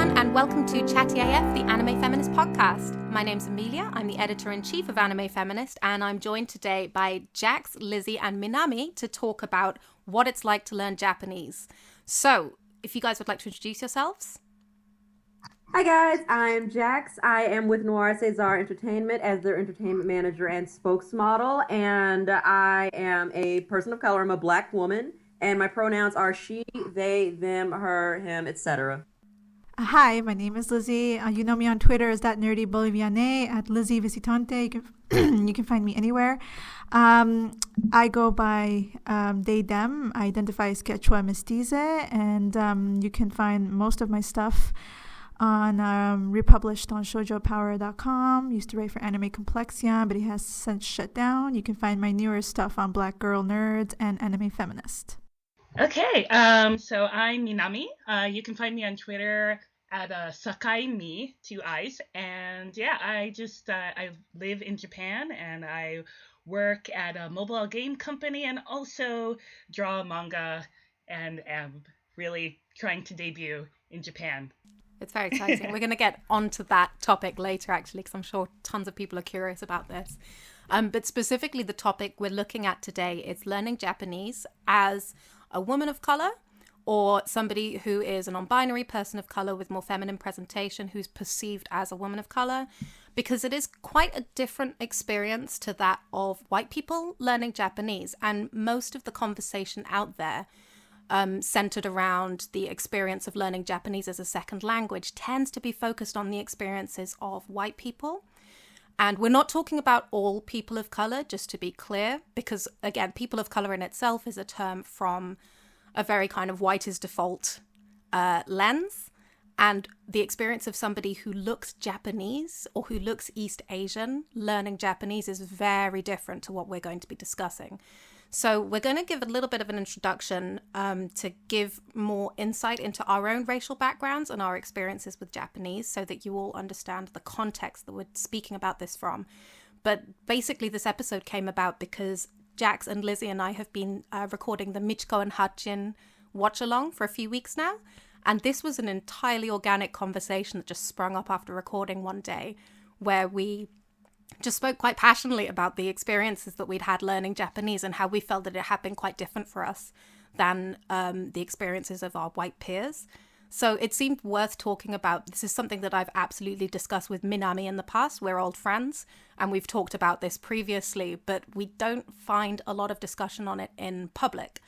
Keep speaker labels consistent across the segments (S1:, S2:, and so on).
S1: everyone, and welcome to Chatty AF, the Anime Feminist podcast. My name's Amelia, I'm the editor-in-chief of Anime Feminist, and I'm joined today by Jax, Lizzie, and Minami to talk about what it's like to learn Japanese. So, if you guys would like to introduce yourselves.
S2: Hi guys, I'm Jax. I am with Noir Cesar Entertainment as their entertainment manager and spokesmodel, and I am a person of color. I'm a Black woman, and my pronouns are she, they, them, her, him, etc.
S3: Hi, my name is Lizzie. You know me on Twitter as that nerdy Boliviane at Lizzie Visitante. You can find me anywhere. I go by they, them. I identify as Quechua Mestize, and you can find most of my stuff on republished on shoujopower.com. Used to write for Anime Complexion, but it has since shut down. You can find my newer stuff on Black Girl Nerds and Anime Feminist.
S4: Okay, so I'm Minami. You can find me on Twitter at Sakai Mi, 2 I's. And yeah, I live in Japan and I work at a mobile game company and also draw manga and am really trying to debut in Japan.
S1: It's very exciting. We're going to get onto that topic later, actually, because I'm sure tons of people are curious about this. But specifically, the topic we're looking at today is learning Japanese as a woman of color or somebody who is a non-binary person of color with more feminine presentation who's perceived as a woman of color, because it is quite a different experience to that of white people learning Japanese. And most of the conversation out there centered around the experience of learning Japanese as a second language tends to be focused on the experiences of white people. And we're not talking about all people of color, just to be clear, because again, people of color in itself is a term from a very kind of white is default lens. And the experience of somebody who looks Japanese or who looks East Asian learning Japanese is very different to what we're going to be discussing. So we're going to give a little bit of an introduction to give more insight into our own racial backgrounds and our experiences with Japanese so that you all understand the context that we're speaking about this from. But basically this episode came about because Jax and Lizzie and I have been recording the Michiko and Hachin watch along for a few weeks now. And this was an entirely organic conversation that just sprung up after recording one day where we just spoke quite passionately about the experiences that we'd had learning Japanese and how we felt that it had been quite different for us than the experiences of our white peers. So it seemed worth talking about. This is something that I've absolutely discussed with Minami in the past. We're old friends and we've talked about this previously, but we don't find a lot of discussion on it in public.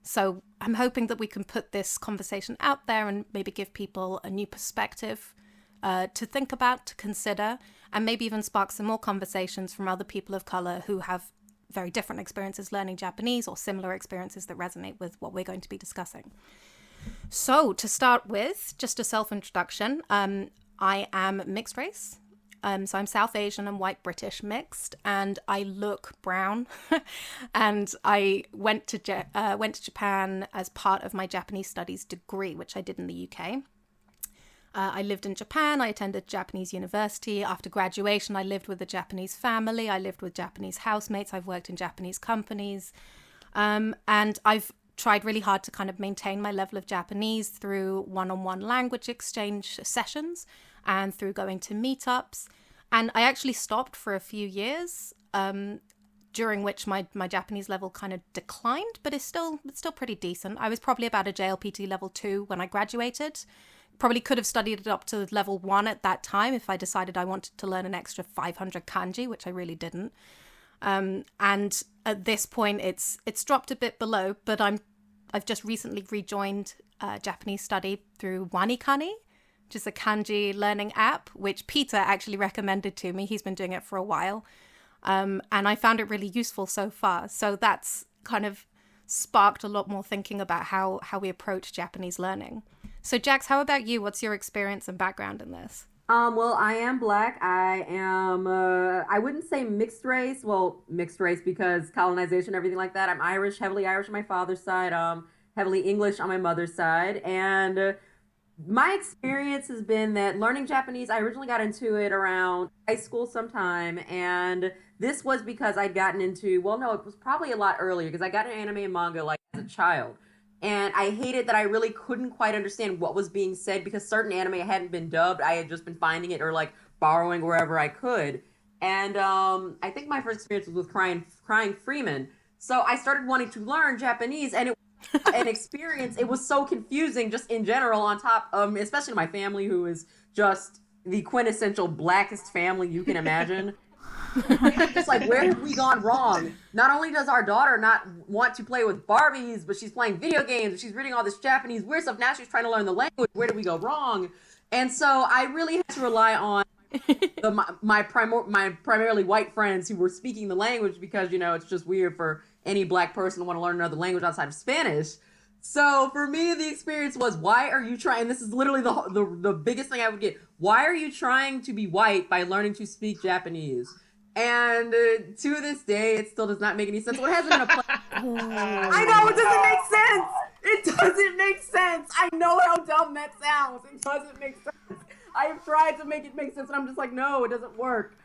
S1: So I'm hoping that we can put this conversation out there and maybe give people a new perspective to think about, to consider, and maybe even spark some more conversations from other people of color who have very different experiences learning Japanese or similar experiences that resonate with what we're going to be discussing. So to start with, just a self-introduction, I am mixed race. So I'm South Asian and white British mixed, and I look brown. And I went to Japan as part of my Japanese studies degree, which I did in the UK. I lived in Japan. I attended Japanese university. After graduation, I lived with a Japanese family. I lived with Japanese housemates. I've worked in Japanese companies. And I've tried really hard to kind of maintain my level of Japanese through one-on-one language exchange sessions and through going to meetups. And I actually stopped for a few years, during which my Japanese level kind of declined, but it's still pretty decent. I was probably about a JLPT level 2 when I graduated. Probably could have studied it up to level 1 at that time if I decided I wanted to learn an extra 500 kanji, which I really didn't. And at this point, it's dropped a bit below, but I've just recently rejoined Japanese study through WaniKani, which is a kanji learning app, which Peter actually recommended to me. He's been doing it for a while. And I found it really useful so far. So that's kind of sparked a lot more thinking about how we approach Japanese learning. So Jax, how about you? What's your experience and background in this?
S2: Well, I am Black. I am, I wouldn't say mixed race. Well, mixed race because colonization, everything like that. I'm Irish, heavily Irish on my father's side, heavily English on my mother's side. And my experience has been that learning Japanese, I originally got into it around high school sometime. And this was because I'd gotten into, well, no, it was probably a lot earlier because I got into anime and manga like as a child. And I hated that I really couldn't quite understand what was being said because certain anime hadn't been dubbed. I had just been finding it or like borrowing wherever I could. And I think my first experience was with Crying Freeman. So I started wanting to learn Japanese, and it was an experience. It was so confusing just in general, on top, especially my family, who is just the quintessential blackest family you can imagine. Just like, where have we gone wrong? Not only does our daughter not want to play with Barbies, but she's playing video games, she's reading all this Japanese weird stuff. Now she's trying to learn the language. Where did we go wrong? And so I really had to rely on my primarily white friends who were speaking the language, because, you know, it's just weird for any black person to want to learn another language outside of Spanish. So for me, the experience was, why are you trying? This is literally the biggest thing I would get. Why are you trying to be white by learning to speak Japanese? And to this day, it still does not make any sense. Well, it hasn't been a play. I know, it doesn't make sense. It doesn't make sense. I know how dumb that sounds. It doesn't make sense. I have tried to make it make sense, and I'm just like, no, it doesn't work.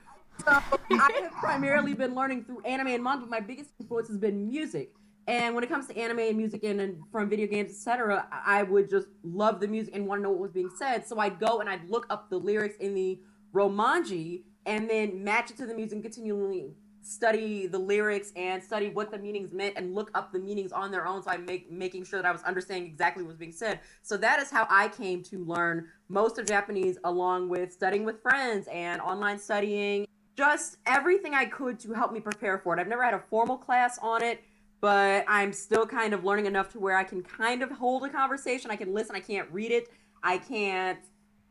S2: So I have primarily been learning through anime and manga, but my biggest influence has been music. And when it comes to anime and music and from video games, etc., I would just love the music and want to know what was being said. So I'd go and I'd look up the lyrics in the romanji and then match it to the music and continually study the lyrics and study what the meanings meant and look up the meanings on their own, so I'm making sure that I was understanding exactly what was being said. So that is how I came to learn most of Japanese, along with studying with friends and online studying, just everything I could to help me prepare for it. I've never had a formal class on it, but I'm still kind of learning enough to where I can kind of hold a conversation. I can listen. I can't read it. I can't,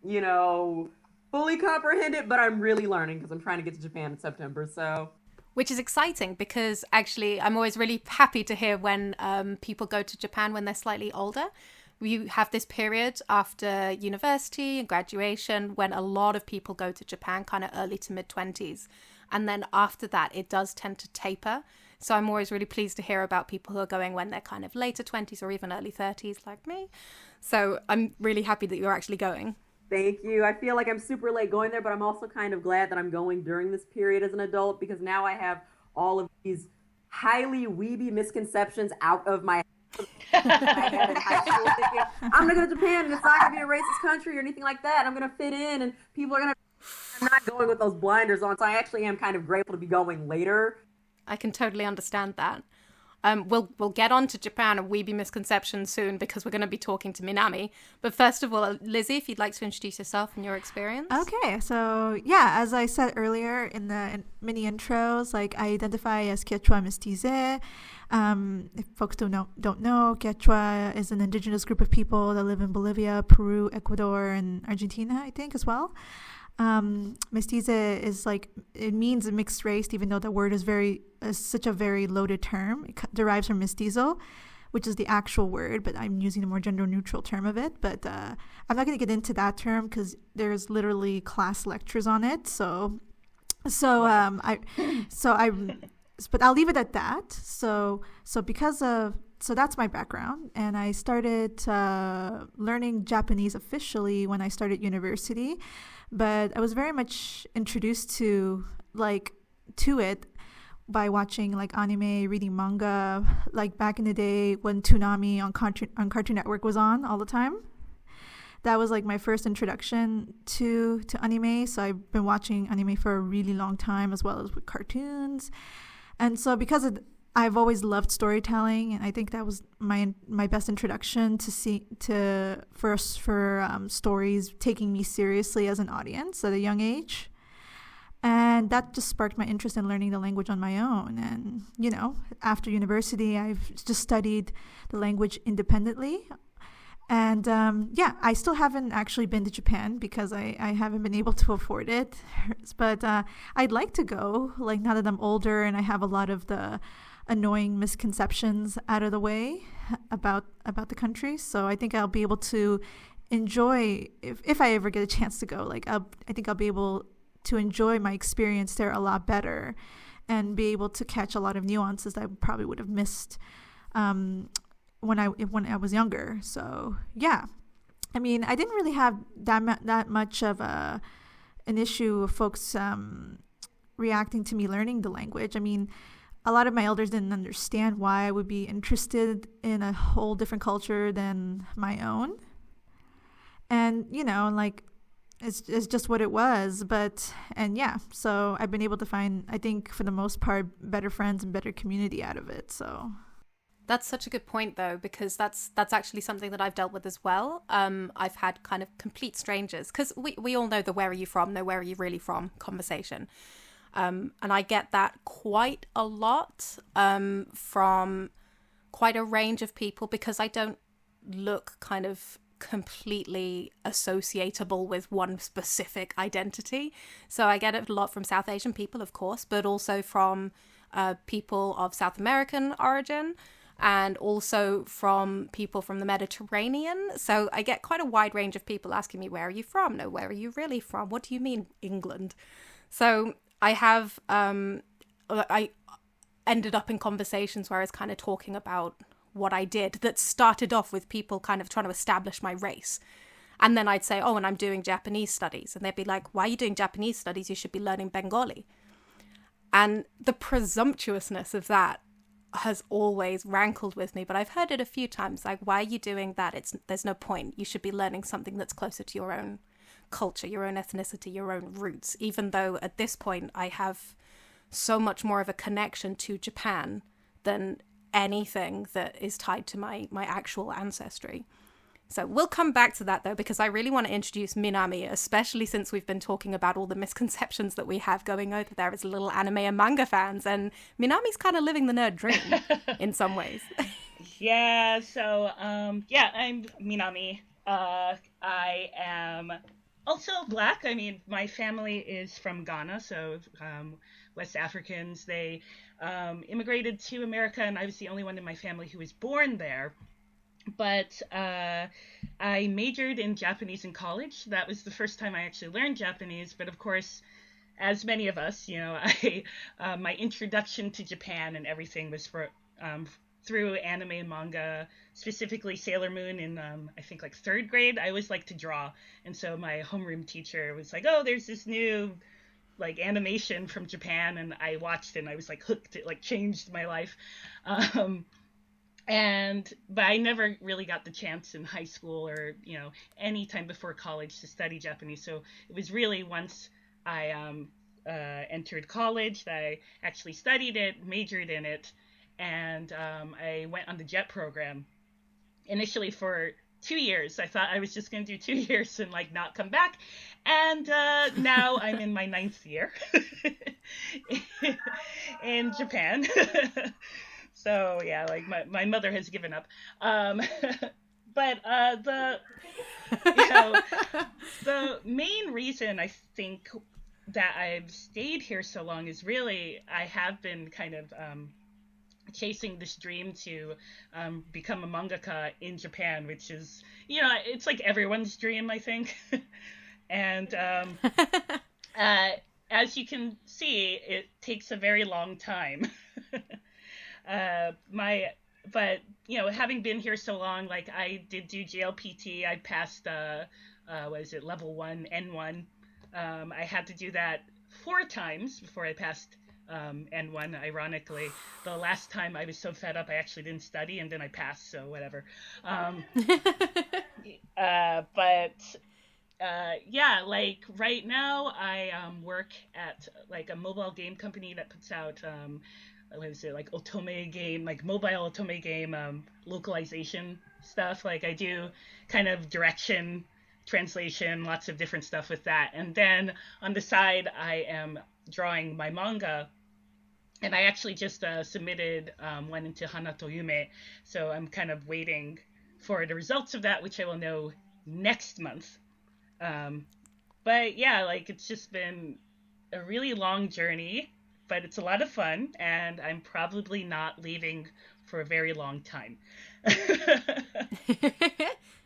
S2: you know, fully comprehend it, but I'm really learning because I'm trying to get to Japan in September. So,
S1: which is exciting, because actually I'm always really happy to hear when people go to Japan when they're slightly older. You have this period after university and graduation when a lot of people go to Japan kind of early to mid-20s. And then after that, it does tend to taper. So I'm always really pleased to hear about people who are going when they're kind of later 20s or even early 30s like me. So I'm really happy that you're actually going.
S2: Thank you. I feel like I'm super late going there, but I'm also kind of glad that I'm going during this period as an adult, because now I have all of these highly weeby misconceptions out of my I had in high school thinking, I'm going to go to Japan and it's not going to be a racist country or anything like that. I'm going to fit in and people are going to... I'm not going with those blinders on, so I actually am kind of grateful to be going later.
S1: I can totally understand that. We'll get on to Japan and weeby misconceptions soon, because we're going to be talking to Minami. But first of all, Lizzie, if you'd like to introduce yourself and your experience.
S3: Okay, so yeah, as I said earlier in the mini intros, like I identify as Quechua Mestize. If folks don't know, Quechua is an indigenous group of people that live in Bolivia, Peru, Ecuador, and Argentina, I think, as well. Mestiza is like, it means a mixed race, even though the word is such a very loaded term. It derives from mestizo, which is the actual word, but I'm using a more gender neutral term of it. But I'm not going to get into that term because there's literally class lectures on it. But I'll leave it at that. So that's my background, and I started learning Japanese officially when I started university. But I was very much introduced to it by watching like anime, reading manga, like back in the day when Toonami on Cartoon Network was on all the time. That was like my first introduction to anime. So I've been watching anime for a really long time, as well as with cartoons. And so I've always loved storytelling, and I think that was my best introduction for stories taking me seriously as an audience at a young age. And that just sparked my interest in learning the language on my own. And, you know, after university, I've just studied the language independently. And I still haven't actually been to Japan because I haven't been able to afford it. But I'd like to go, like, now that I'm older and I have a lot of the annoying misconceptions out of the way about the country. So I think I'll be able to enjoy, if I ever get a chance to go, like I think I'll be able to enjoy my experience there a lot better and be able to catch a lot of nuances that I probably would have missed when I was younger. So yeah, I mean, I didn't really have that much of an issue of folks reacting to me learning the language. I mean, a lot of my elders didn't understand why I would be interested in a whole different culture than my own. And, like, it's just what it was. So I've been able to find, I think, for the most part, better friends and better community out of it. So
S1: that's such a good point, though, because that's actually something that I've dealt with as well. I've had kind of complete strangers, because we all know the "where are you from? No, where are you really from?" conversation. And I get that quite a lot from quite a range of people, because I don't look kind of completely associatable with one specific identity. So I get it a lot from South Asian people, of course, but also from people of South American origin, and also from people from the Mediterranean. So I get quite a wide range of people asking me, "Where are you from? No, where are you really from? What do you mean England?" So I have, I ended up in conversations where I was kind of talking about what I did that started off with people kind of trying to establish my race. And then I'd say, "Oh, and I'm doing Japanese studies." And they'd be like, "Why are you doing Japanese studies? You should be learning Bengali." And the presumptuousness of that has always rankled with me, but I've heard it a few times, like, "Why are you doing that? There's no point. You should be learning something that's closer to your own culture, your own ethnicity, your own roots," even though at this point I have so much more of a connection to Japan than anything that is tied to my actual ancestry. So we'll come back to that, though, because I really want to introduce Minami, especially since we've been talking about all the misconceptions that we have going over there as little anime and manga fans, and Minami's kind of living the nerd dream in some ways.
S4: Yeah, so, I'm Minami. I am also Black. I mean, my family is from Ghana, so West Africans. They immigrated to America, and I was the only one in my family who was born there. But I majored in Japanese in college. That was the first time I actually learned Japanese. But of course, as many of us, my introduction to Japan and everything was through anime and manga, specifically Sailor Moon in, I think, like 3rd grade. I always liked to draw. And so my homeroom teacher was like, "Oh, there's this new like animation from Japan," and I watched it and I was like hooked. It like changed my life. But I never really got the chance in high school or, any time before college to study Japanese. So it was really once I entered college that I actually studied it, majored in it, and I went on the JET program initially for 2 years. I thought I was just going to do 2 years and like not come back. And now I'm in my 9th year in Japan. So yeah, like my mother has given up. But the main reason I think that I've stayed here so long is really I have been kind of chasing this dream to become a mangaka in Japan, which is, it's like everyone's dream, I think. And as you can see, it takes a very long time. But having been here so long, like I did do JLPT, I passed level 1, N1. I had to do that 4 times before I passed N1. Ironically, the last time I was so fed up I actually didn't study, and then I passed, so whatever. Yeah, like right now I work at like a mobile game company that puts out like otome game, like mobile otome game localization stuff. Like I do kind of direction, translation, lots of different stuff with that. And then on the side I am drawing my manga, and I actually just submitted one into Hanato Yume, so I'm kind of waiting for the results of that, which I will know next month. But yeah, like it's just been a really long journey, but it's a lot of fun, and I'm probably not leaving for a very long time.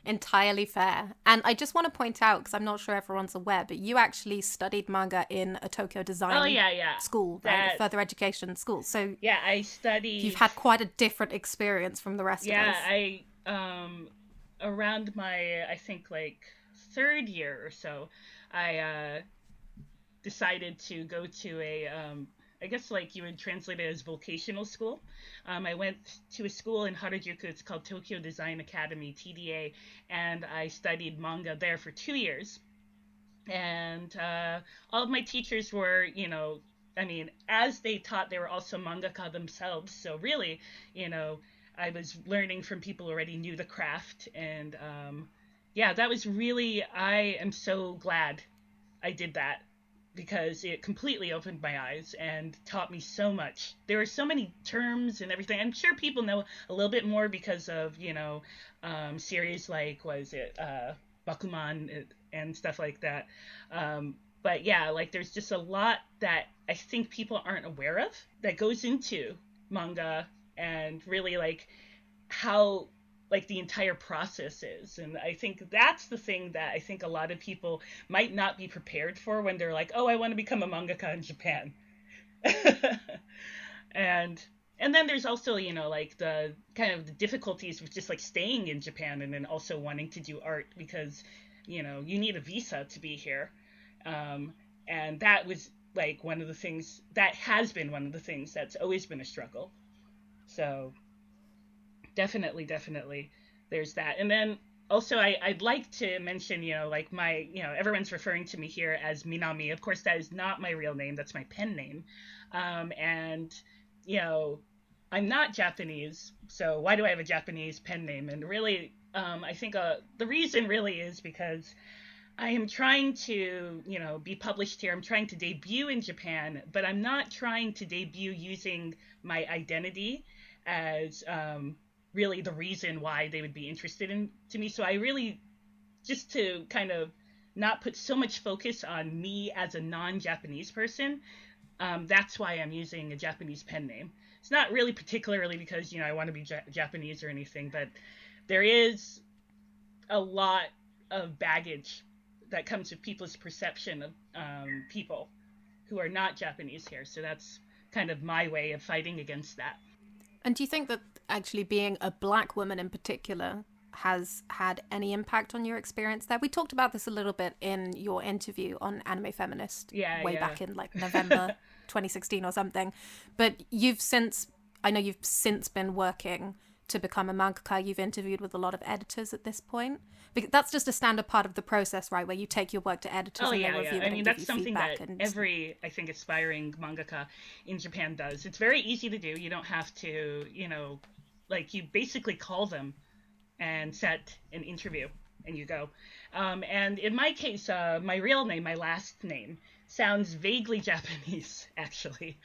S1: Entirely fair. And I just want to point out, because I'm not sure everyone's aware, but you actually studied manga in a Tokyo design school, right? Further education school. So
S4: yeah, I studied.
S1: You've had quite a different experience from the rest of us.
S4: Yeah, I around my, I think, like 3rd year or so, I decided to go to a I guess like you would translate it as vocational school. I went to a school in Harajuku. It's called Tokyo Design Academy, TDA, and I studied manga there for 2 years. And all of my teachers were, I mean, as they taught, they were also mangaka themselves. So really, I was learning from people who already knew the craft. And yeah, that was really, I am so glad I did that, because it completely opened my eyes and taught me so much. There were so many terms and everything. I'm sure people know a little bit more because of, series like, Bakuman and stuff like that. But yeah, like there's just a lot that I think people aren't aware of that goes into manga, and really like how like the entire process is. And I think that's the thing that I think a lot of people might not be prepared for when they're like, oh, I want to become a mangaka in Japan. And then there's also, like the kind of the difficulties with just like staying in Japan and then also wanting to do art, because, you need a visa to be here. And that was like one of the things that has been one of the things that's always been a struggle. So definitely there's that. And then also I'd like to mention, like my, everyone's referring to me here as Minami. Of course, that is not my real name. That's my pen name. And, I'm not Japanese. So why do I have a Japanese pen name? And really, I think the reason really is because I am trying to, be published here. I'm trying to debut in Japan, but I'm not trying to debut using my identity as really the reason why they would be interested in to me. So I really, just to kind of not put so much focus on me as a non-Japanese person, that's why I'm using a Japanese pen name. It's not really particularly because, I want to be Japanese or anything, but there is a lot of baggage that comes with people's perception of people who are not Japanese here. So that's kind of my way of fighting against that.
S1: And do you think that actually being a Black woman in particular has had any impact on your experience there? We talked about this a little bit in your interview on Anime Feminist way back in like November 2016 or something. But I know you've since been working to become a mangaka. You've interviewed with a lot of editors at this point. Because that's just a standard part of the process, right? Where you take your work to editors and they review it. I mean,
S4: that's something that every, I think, aspiring mangaka in Japan does. It's very easy to do. You don't have to, like you basically call them and set an interview and you go. And in my case, my real name, my last name, sounds vaguely Japanese, actually.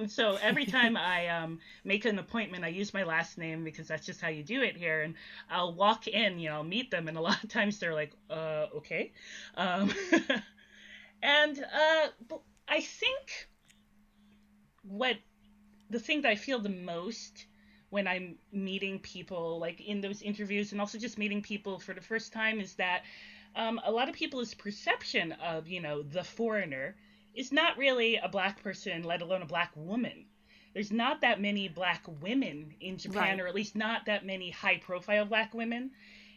S4: So every time I make an appointment, I use my last name because that's just how you do it here. And I'll walk in, I'll meet them, and a lot of times they're like, okay. And I think the thing that I feel the most when I'm meeting people, like in those interviews, and also just meeting people for the first time, is that a lot of people's perception of, the foreigner is not really a Black person, let alone a Black woman. There's not that many Black women in Japan, right. Or at least not that many high-profile Black women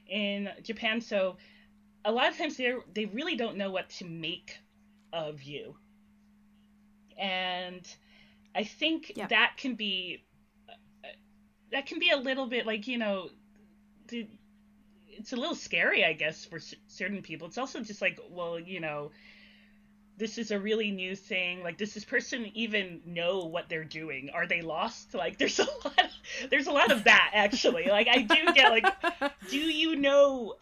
S4: in Japan. So a lot of times they really don't know what to make of you. And I think that can be a little bit like, it's a little scary, I guess, for certain people. It's also just like, well, this is a really new thing. Like, does this person even know what they're doing? Are they lost? Like, there's a lot of that, actually. Like, I do get, like, do you know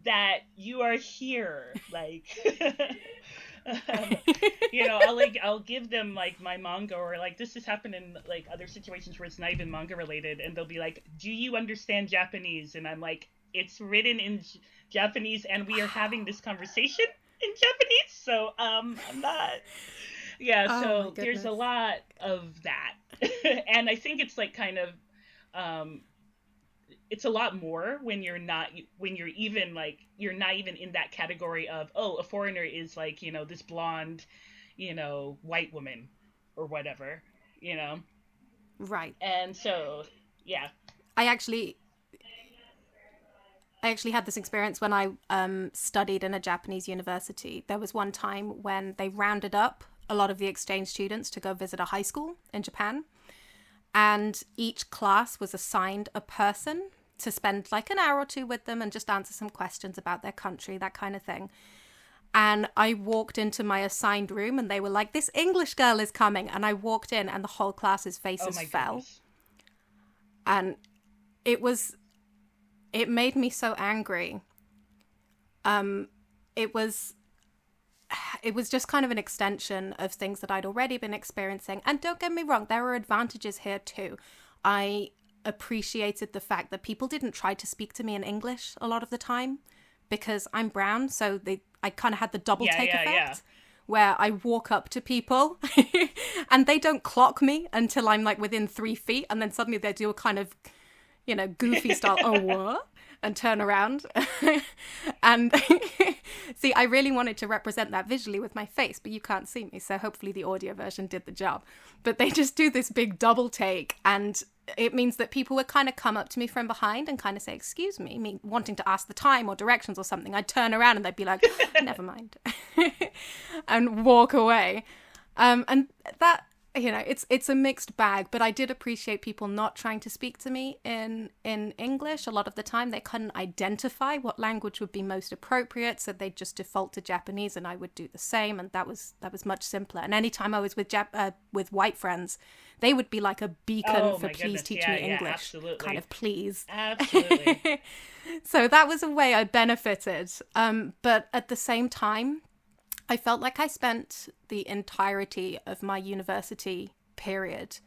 S4: that you are here? Like, I'll give them, like, my manga, or, like, this has happened in, like, other situations where it's not even manga related, and they'll be like, do you understand Japanese? And I'm like, it's written in Japanese, and we are having this conversation in Japanese, so I'm not. Yeah, so there's a lot of that, and I think it's like kind of, it's a lot more when you're not even in that category of, oh, a foreigner is like, this blonde, white woman or whatever,
S1: Right.
S4: And so, yeah.
S1: I actually had this experience when I studied in a Japanese university. There was one time when they rounded up a lot of the exchange students to go visit a high school in Japan. And each class was assigned a person to spend like an hour or two with them and just answer some questions about their country, that kind of thing. And I walked into my assigned room and they were like, this English girl is coming. And I walked in and the whole class's faces fell.
S4: Goodness.
S1: And it made me so angry. It was just kind of an extension of things that I'd already been experiencing. And don't get me wrong, there were advantages here too. I appreciated the fact that people didn't try to speak to me in English a lot of the time because I'm brown, so I kind of had the double take effect where I walk up to people and they don't clock me until I'm like within 3 feet, and then suddenly they do a kind of, goofy style, oh, what? And turn around. And see, I really wanted to represent that visually with my face, but you can't see me, so hopefully the audio version did the job. But they just do this big double take, and it means that people would kind of come up to me from behind and kind of say, excuse me wanting to ask the time or directions or something. I'd turn around and they'd be like, never mind, and walk away. And that, it's a mixed bag, but I did appreciate people not trying to speak to me in English. A lot of the time they couldn't identify what language would be most appropriate, so they'd just default to Japanese, and I would do the same, and that was much simpler. And anytime I was with white friends, they would be like a beacon for please teach me English,
S4: absolutely.
S1: Kind of please.
S4: Absolutely.
S1: So that was a way I benefited. But at the same time, I felt like I spent the entirety of my university period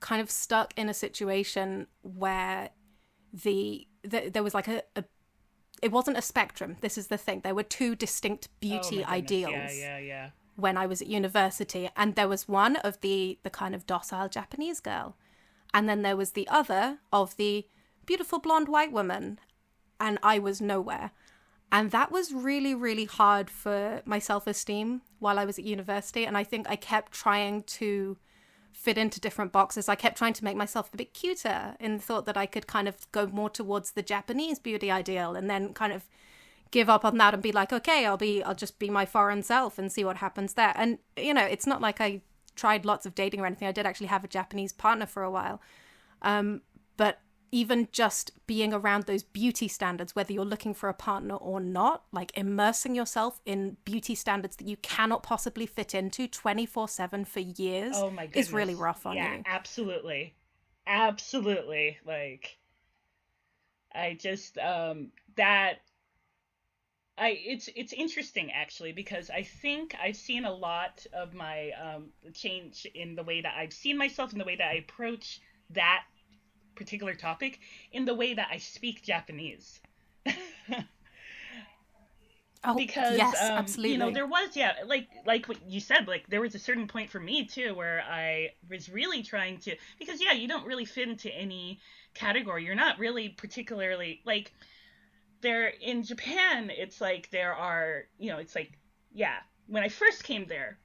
S1: kind of stuck in a situation where there was like it wasn't a spectrum. This is the thing. There were two distinct beauty ideals.
S4: Yeah.
S1: When I was at university, and there was one of the kind of docile Japanese girl, and then there was the other of the beautiful blonde white woman, and I was nowhere. And that was really, really hard for my self-esteem while I was at university. And I think I kept trying to fit into different boxes. I kept trying to make myself a bit cuter in the thought that I could kind of go more towards the Japanese beauty ideal, and then kind of give up on that and be like, okay, I'll just be my foreign self and see what happens there. And, it's not like I tried lots of dating or anything. I did actually have a Japanese partner for a while. But even just being around those beauty standards, whether you're looking for a partner or not, like immersing yourself in beauty standards that you cannot possibly fit into 24/7 for years is really rough on you.
S4: Yeah, absolutely. Absolutely. Like, I just, it's interesting actually, because I think I've seen a lot of my change in the way that I've seen myself, in the way that I approach that particular topic, in the way that I speak Japanese. Because
S1: yes, absolutely.
S4: there was like what you said, like there was a certain point for me too where I was really trying to, because you don't really fit into any category. You're not really particularly like, there in Japan, it's like there are, it's like, when I first came there,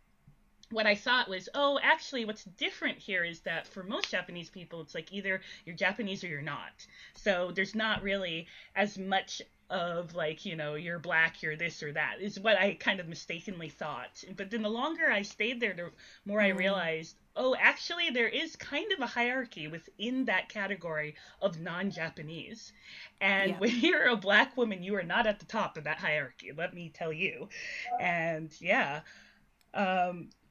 S4: what I thought was, actually what's different here is that for most Japanese people, it's like either you're Japanese or you're not. So there's not really as much of like, you're black, you're this or that, is what I kind of mistakenly thought. But then the longer I stayed there, the more I realized, actually there is kind of a hierarchy within that category of non-Japanese. And when you're a black woman, you are not at the top of that hierarchy, let me tell you. And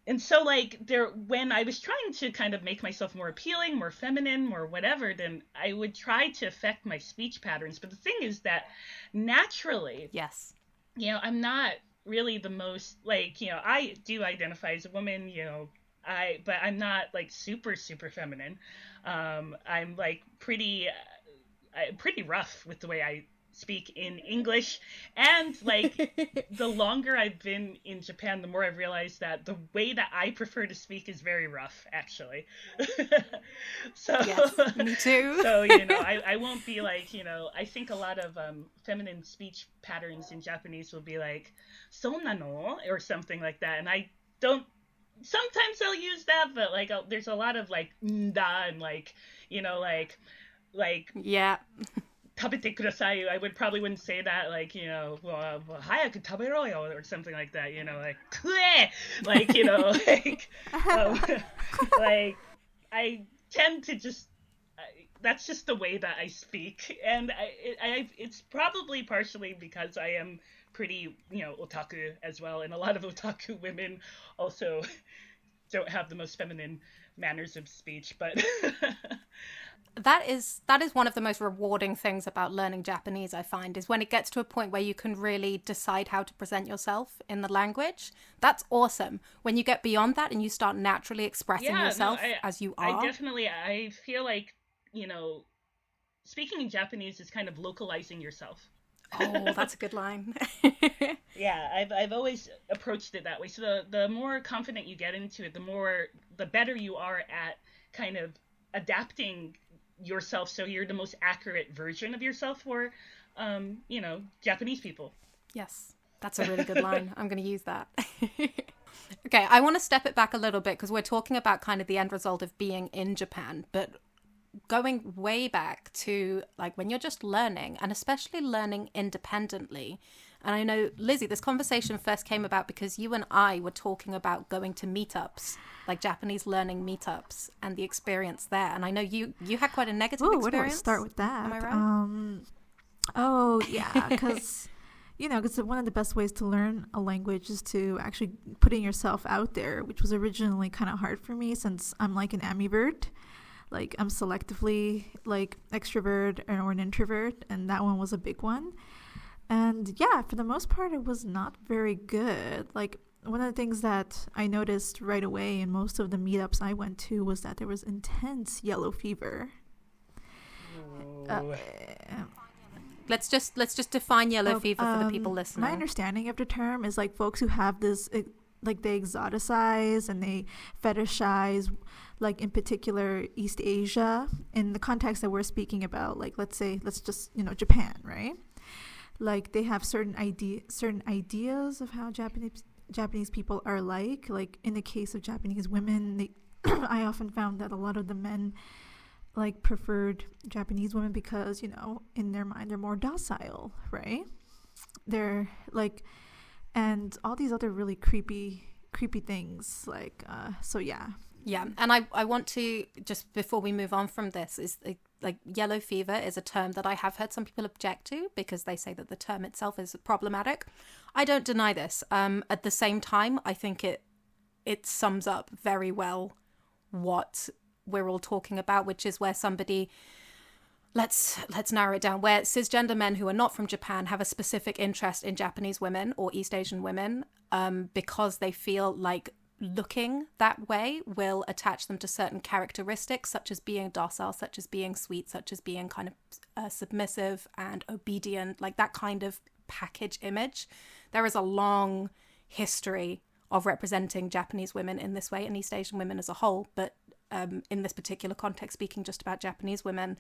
S4: and so like when I was trying to kind of make myself more appealing, more feminine, more whatever, then I would try to affect my speech patterns. But the thing is that naturally, I'm not really the most like, I do identify as a woman, but I'm not like super, super feminine. I'm like pretty rough with the way I speak in English, and like the longer I've been in Japan, the more I've realized that the way that I prefer to speak is very rough, actually. So
S1: yes, me too.
S4: So I won't be like, I think a lot of feminine speech patterns in Japanese will be like "so nano" or something like that, and I don't. Sometimes I'll use that, but like there's a lot of like "nda" and like like tabete kudasai, I probably wouldn't say that, like, well, hayaku tabero yo, or something like that, like, kue! Like, like, like, I tend to just, that's just the way that I speak, and it's probably partially because I am pretty, otaku as well, and a lot of otaku women also don't have the most feminine manners of speech, but
S1: that is one of the most rewarding things about learning Japanese, I find, is when it gets to a point where you can really decide how to present yourself in the language. That's awesome. When you get beyond that and you start naturally expressing yourself as you are.
S4: I feel like, speaking in Japanese is kind of localizing yourself.
S1: Oh, that's a good line.
S4: Yeah, I've always approached it that way. So the more confident you get into it, the better you are at kind of adapting yourself so you're the most accurate version of yourself for, Japanese people.
S1: Yes, that's a really good line. I'm going to use that. Okay, I want to step it back a little bit because we're talking about kind of the end result of being in Japan, but going way back to like when you're just learning, and especially learning independently. And I know, Lizzie, this conversation first came about because you and I were talking about going to meetups, like Japanese learning meetups, and the experience there. And I know you had quite a negative experience.
S3: Where do I start with that?
S1: Am I right?
S3: Oh, yeah, because, because one of the best ways to learn a language is to actually putting yourself out there, which was originally kind of hard for me since I'm like an ambivert. Like, I'm selectively like extrovert or an introvert, and that one was a big one. And yeah, for the most part, it was not very good. Like, one of the things that I noticed right away in most of the meetups I went to was that there was intense yellow fever.
S1: Let's just define yellow fever for the people listening.
S3: My understanding of the term is like folks who have this, like they exoticize and they fetishize, like in particular East Asia, in the context that we're speaking about. Like, let's just Japan, right? Like, they have certain ideas of how Japanese people are like. Like, in the case of Japanese women, I often found that a lot of the men like preferred Japanese women because, in their mind they're more docile, right? They're like, and all these other really creepy things, like, so yeah.
S1: Yeah, and I want to, just before we move on from this, is like yellow fever is a term that I have heard some people object to because they say that the term itself is problematic. I don't deny this. At the same time, I think it sums up very well what we're all talking about, which is where somebody, let's narrow it down, where cisgender men who are not from Japan have a specific interest in Japanese women or East Asian women because they feel like looking that way will attach them to certain characteristics, such as being docile, such as being sweet, such as being kind of submissive and obedient, like that kind of package image. There is a long history of representing Japanese women in this way and East Asian women as a whole, but in this particular context, speaking just about Japanese women.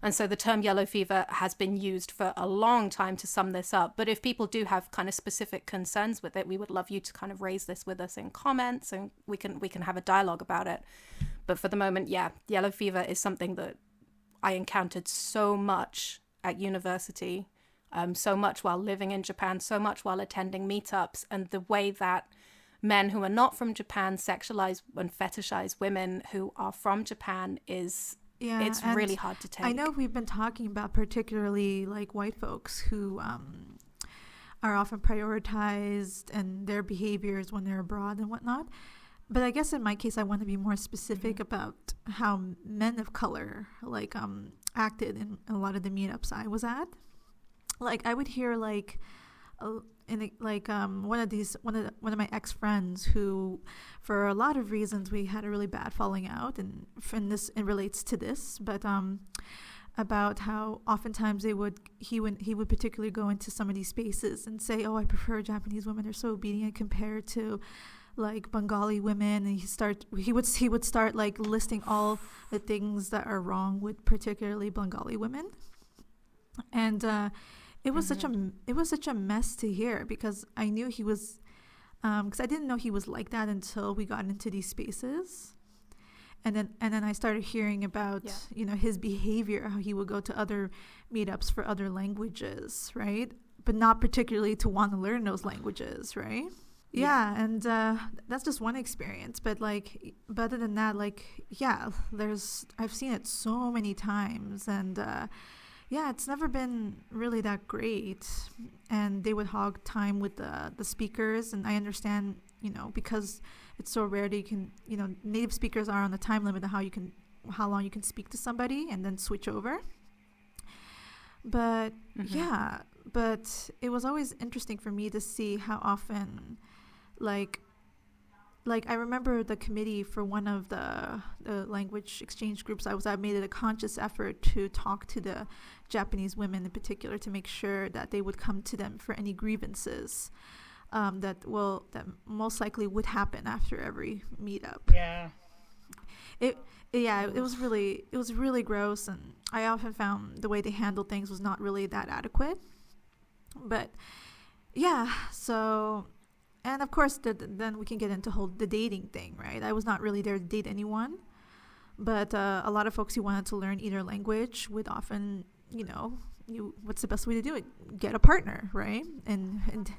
S1: And so the term yellow fever has been used for a long time to sum this up. But if people do have kind of specific concerns with it, we would love you to kind of raise this with us in comments, and we can have a dialogue about it. But for the moment, yeah, yellow fever is something that I encountered so much at university, so much while living in Japan, so much while attending meetups, and the way that men who are not from Japan sexualize and fetishize women who are from Japan it's really hard to take.
S3: I know we've been talking about particularly like white folks who are often prioritized and their behaviors when they're abroad and whatnot. But I guess in my case, I want to be more specific about how men of color like acted in a lot of the meetups I was at. Like, I would hear like one of my ex-friends who, for a lot of reasons, we had a really bad falling out, and it relates to this, but about how oftentimes he would particularly go into some of these spaces and say, oh, I prefer Japanese women, they're so obedient compared to like Bengali women, and he would start like listing all the things that are wrong with particularly Bengali women, and it was such a mess to hear, because I knew he was, because I didn't know he was like that until we got into these spaces. and then I started hearing about his behavior, how he would go to other meetups for other languages, right? But not particularly to want to learn those languages, right? Yeah, and that's just one experience. But other than that, I've seen it so many times, and it's never been really that great. And they would hog time with the speakers, and I understand, because it's so rare that you can, native speakers are on the time limit of how long you can speak to somebody and then switch over. But but it was always interesting for me to see how often, like I remember the committee for one of the language exchange groups I made it a conscious effort to talk to the Japanese women in particular to make sure that they would come to them for any grievances that most likely would happen after every meetup. It was really gross, and I often found the way they handled things was not really that adequate. But so, and of course then we can get into the dating thing, right? I was not really there to date anyone, but a lot of folks who wanted to learn either language would often, what's the best way to do it? Get a partner, right? And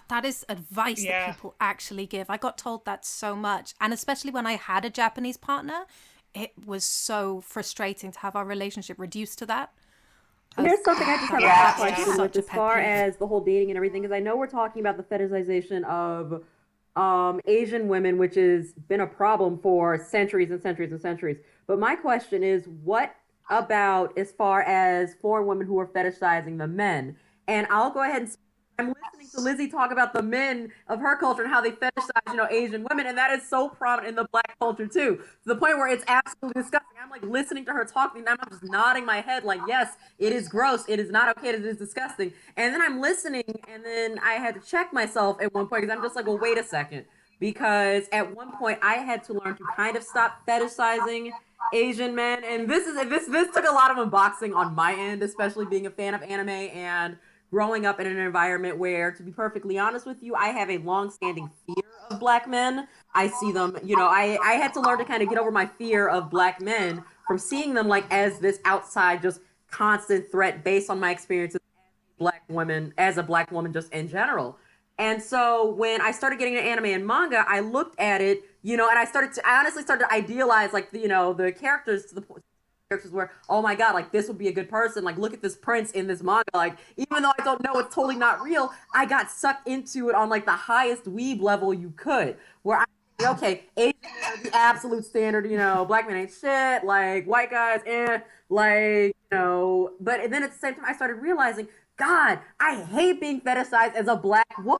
S1: that is advice that people actually give. I got told that so much. And especially when I had a Japanese partner, it was so frustrating to have our relationship reduced to that.
S2: Here's something I just have a question with as far as the whole dating and everything, because I know we're talking about the fetishization of Asian women, which has been a problem for centuries and centuries and centuries. But my question is, what about as far as foreign women who are fetishizing the men? And I'll go ahead and I'm listening to Lizzie talk about the men of her culture and how they fetishize, Asian women, and that is so prominent in the Black culture too, to the point where it's absolutely disgusting. I'm like listening to her talking, and I'm just nodding my head like, yes, it is gross, it is not okay, it is disgusting. And then I'm listening, and then I had to check myself at one point because I'm just like, well, wait a second, because at one point I had to learn to kind of stop fetishizing Asian men, and this took a lot of unboxing on my end, especially being a fan of anime and growing up in an environment where, to be perfectly honest with you, I have a long-standing fear of Black men. I see them, I had to learn to kind of get over my fear of Black men from seeing them like as this outside, just constant threat based on my experiences as a Black woman just in general. And so when I started getting into anime and manga, I looked at it, and I honestly started to idealize the characters to the point where, oh my god, like this would be a good person, like look at this prince in this manga, like even though I don't know it's totally not real, I got sucked into it on like the highest weeb level you could, where okay, Asian men are the absolute standard, Black men ain't shit, like white guys, but then at the same time I started realizing, God, I hate being fetishized as a Black woman.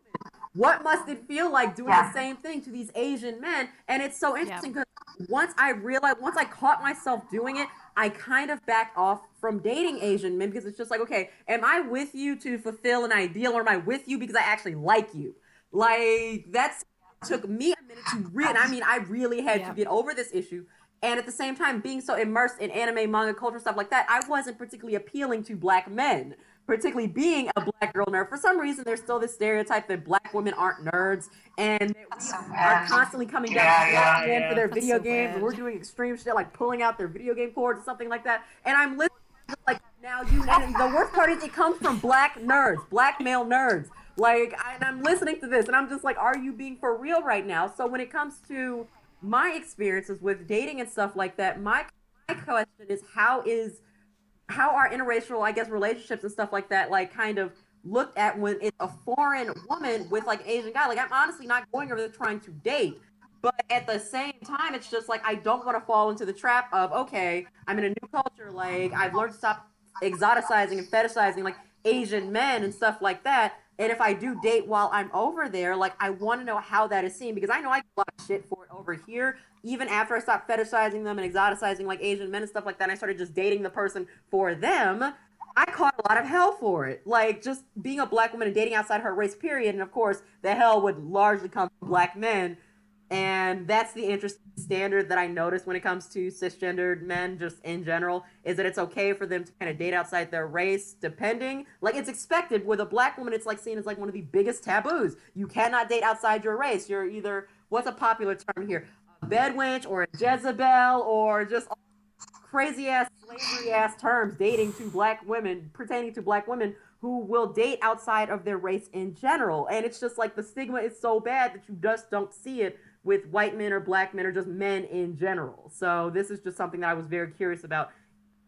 S2: What must it feel like doing the same thing to these Asian men? And it's so interesting because once I caught myself doing it, I kind of backed off from dating Asian men because it's just like, okay, am I with you to fulfill an ideal, or am I with you because I actually like you? Like, that took me a minute to read. I really had to get over this issue. And at the same time, being so immersed in anime, manga, culture, stuff like that, I wasn't particularly appealing to Black men, particularly being a Black girl nerd. For some reason, there's still this stereotype that Black women aren't nerds, and that we are constantly coming down to Black men for their video games, and we're doing extreme shit like pulling out their video game cords or something like that. And I'm listening like, now and the worst part is it comes from Black nerds, Black male nerds. Like, and I'm listening to this, and I'm just like, are you being for real right now? So when it comes to my experiences with dating and stuff like that, my question is how are interracial, I guess, relationships and stuff like that, like, kind of looked at when it's a foreign woman with like an Asian guy? Like, I'm honestly not going over there trying to date, but at the same time, it's just like I don't want to fall into the trap of, okay, I'm in a new culture, like I've learned to stop exoticizing and fetishizing like Asian men and stuff like that. And if I do date while I'm over there, like, I want to know how that is seen, because I know I get a lot of shit for it over here. Even after I stopped fetishizing them and exoticizing like Asian men and stuff like that, and I started just dating the person for them, I caught a lot of hell for it. Like, just being a Black woman and dating outside her race, period. And of course, the hell would largely come from Black men. And that's the interesting standard that I noticed when it comes to cisgendered men just in general, is that it's okay for them to kind of date outside their race, depending, like, it's expected. With a Black woman, it's like seen as like one of the biggest taboos. You cannot date outside your race. You're either, what's a popular term here? bedwench or a Jezebel or just crazy ass slavery ass terms dating to black women, pertaining to black women who will date outside of their race in general. And it's just like the stigma is so bad that you just don't see it with white men or black men or just men in general. So this is just something that I was very curious about,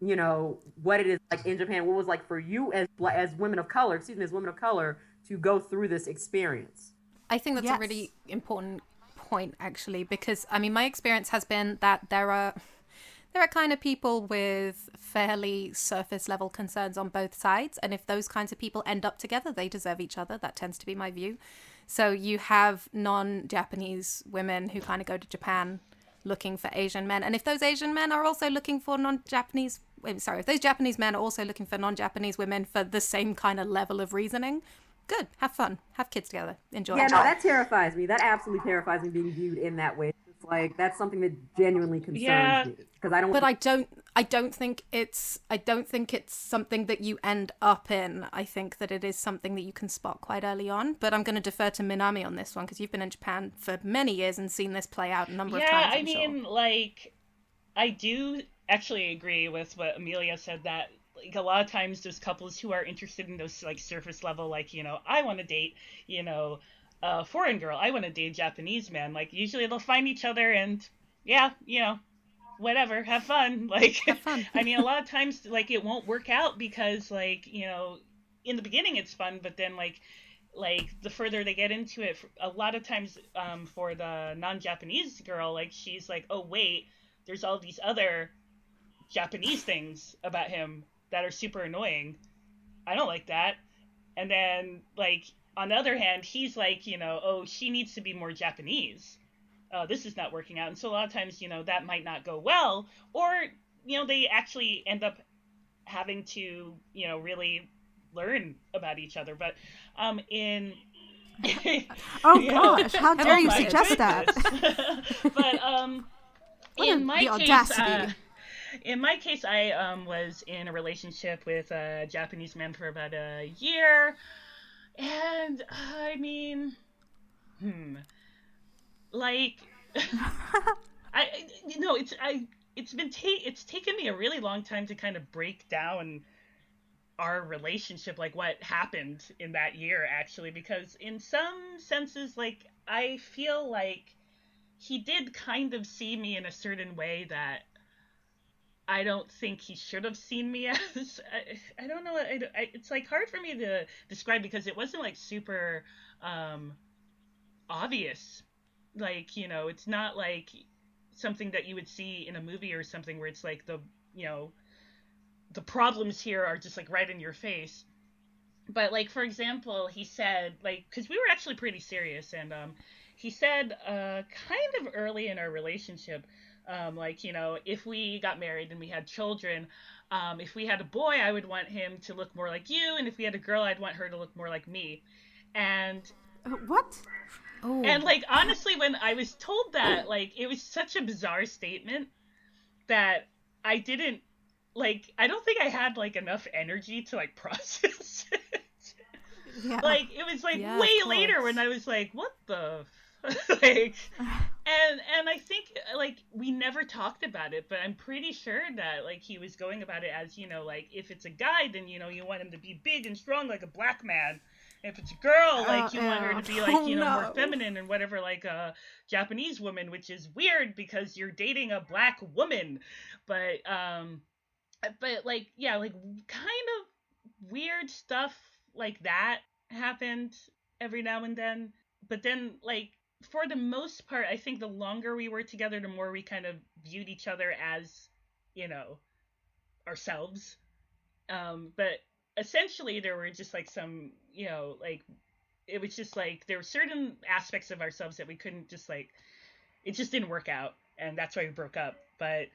S2: you know, what it is like in Japan, what it was like for you as women of color, as women of color to go through this experience.
S1: I think that's a really important point, actually, because I mean, my experience has been that there are kind of people with fairly surface level concerns on both sides. And if those kinds of people end up together, they deserve each other. That tends to be my view. So you have non-Japanese women who kind of go to Japan looking for Asian men. And if those Asian men are also looking for if those Japanese men are also looking for non-Japanese women for the same kind of level of reasoning, good. Have fun. Have kids together. Enjoy.
S2: Yeah, no, that terrifies me. That absolutely terrifies me being viewed in that way. It's like, that's something that genuinely concerns me. Because I don't.
S1: But I don't think it's something that you end up in. I think that it is something that you can spot quite early on. But I'm going to defer to Minami on this one because you've been in Japan for many years and seen this play out a number of times.
S4: Yeah, I mean, like, I do actually agree with what Amelia said, that like a lot of times there's couples who are interested in those like surface level, like, you know, I want to date, you know, a foreign girl, I want to date a Japanese man. Like, usually they'll find each other and, yeah, you know, whatever, have fun. Like,
S1: have fun.
S4: I mean, a lot of times, like, it won't work out because, like, you know, in the beginning it's fun, but then, like the further they get into it, a lot of times, for the non-Japanese girl, like, she's like, oh, wait, there's all these other Japanese things about him that are super annoying. I don't like that. And then, like, on the other hand, he's like, you know, oh, she needs to be more Japanese. This is not working out. And so a lot of times, you know, that might not go well. Or, you know, they actually end up having to, you know, really learn about each other. But in...
S3: oh, gosh. How dare you suggest that?
S4: But in my case... in my case, I was in a relationship with a Japanese man for about a year. And, I mean... like, it's taken me a really long time to kind of break down our relationship, like what happened in that year, actually, because in some senses, like, I feel like he did kind of see me in a certain way that I don't think he should have seen me as. I don't know. It's like hard for me to describe because it wasn't like super obvious. Like, you know, it's not like something that you would see in a movie or something where it's like the problems here are just like right in your face. But like, for example, he said, like, because we were actually pretty serious, and he said kind of early in our relationship, like, you know, if we got married and we had children, if we had a boy, I would want him to look more like you, and if we had a girl, I'd want her to look more like me. And
S3: what?
S1: Oh.
S4: And, like, honestly, when I was told that, like, it was such a bizarre statement that I didn't, like, I don't think I had, like, enough energy to, like, process it.
S3: Yeah.
S4: Like, it was, like, way later when I was like, what the... like, and I think, like, we never talked about it, but I'm pretty sure that, like, he was going about it as, you know, like, if it's a guy, then, you know, you want him to be big and strong like a black man. If it's a girl, like, you want her to be, like, you know, more feminine and whatever, like a Japanese woman, which is weird because you're dating a black woman. But like, yeah, like, kind of weird stuff like that happened every now and then. But then, like, for the most part, I think the longer we were together, the more we kind of viewed each other as, you know, ourselves. But essentially there were just like some, you know, like, it was just like there were certain aspects of ourselves that we couldn't just, like, it just didn't work out, and that's why we broke up. But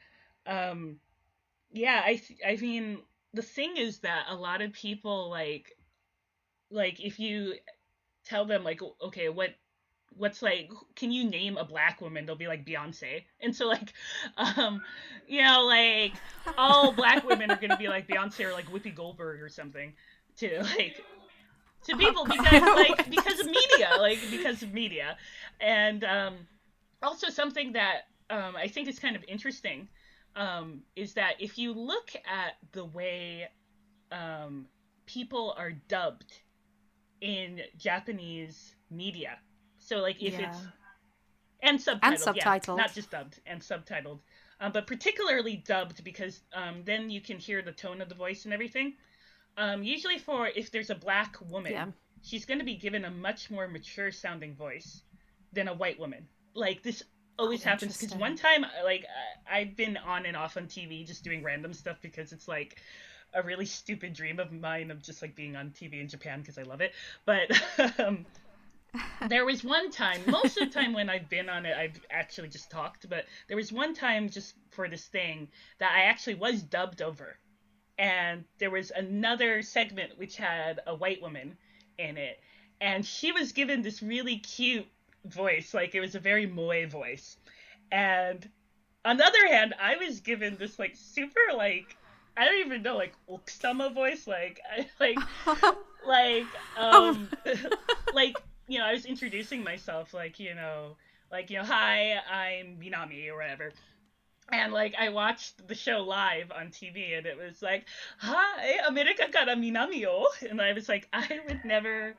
S4: yeah, I mean, the thing is that a lot of people, like if you tell them, like, okay, what's like, can you name a black woman? They'll be like, Beyonce. And so, like, you know, like, all black women are gonna be like Beyonce or like Whoopi Goldberg or something to people because of media, and also something that I think is kind of interesting is that if you look at the way people are dubbed in Japanese media, so like if it's and subtitled, yeah, not just dubbed, and subtitled, but particularly dubbed because then you can hear the tone of the voice and everything. Usually for if there's a black woman, she's going to be given a much more mature sounding voice than a white woman. Like this always happens because one time, like I've been on and off on TV just doing random stuff because it's like a really stupid dream of mine of just like being on TV in Japan because I love it. But there was one time, most of the time when I've been on it, I've actually just talked, but there was one time just for this thing that I actually was dubbed over. And there was another segment which had a white woman in it. And she was given this really cute voice, like it was a very moe voice. And on the other hand, I was given this like super like, I don't even know, like Okusama voice, like like you know, I was introducing myself like, hi, I'm Minami or whatever. And like I watched the show live on TV and it was like, hi, America kara Minami yo. And I was like, I would never,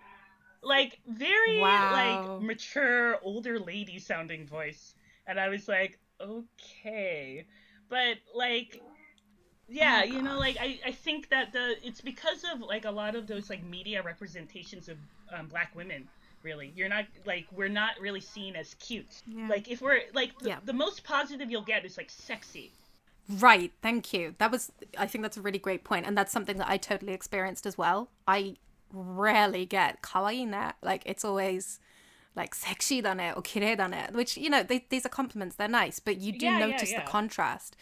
S4: like very like mature older lady sounding voice. And I was like, okay. But like, yeah, you know, like I think that it's because of like a lot of those like media representations of black women. Really, you're not like we're not really seen as cute. Like if we're like the most positive you'll get is like sexy.
S1: Right, thank you. I think that's a really great point, and that's something that I totally experienced as well. I rarely get kawaii ne, like it's always like sexy dane or kirei dane, which you know these are compliments, they're nice, but you do notice the contrast.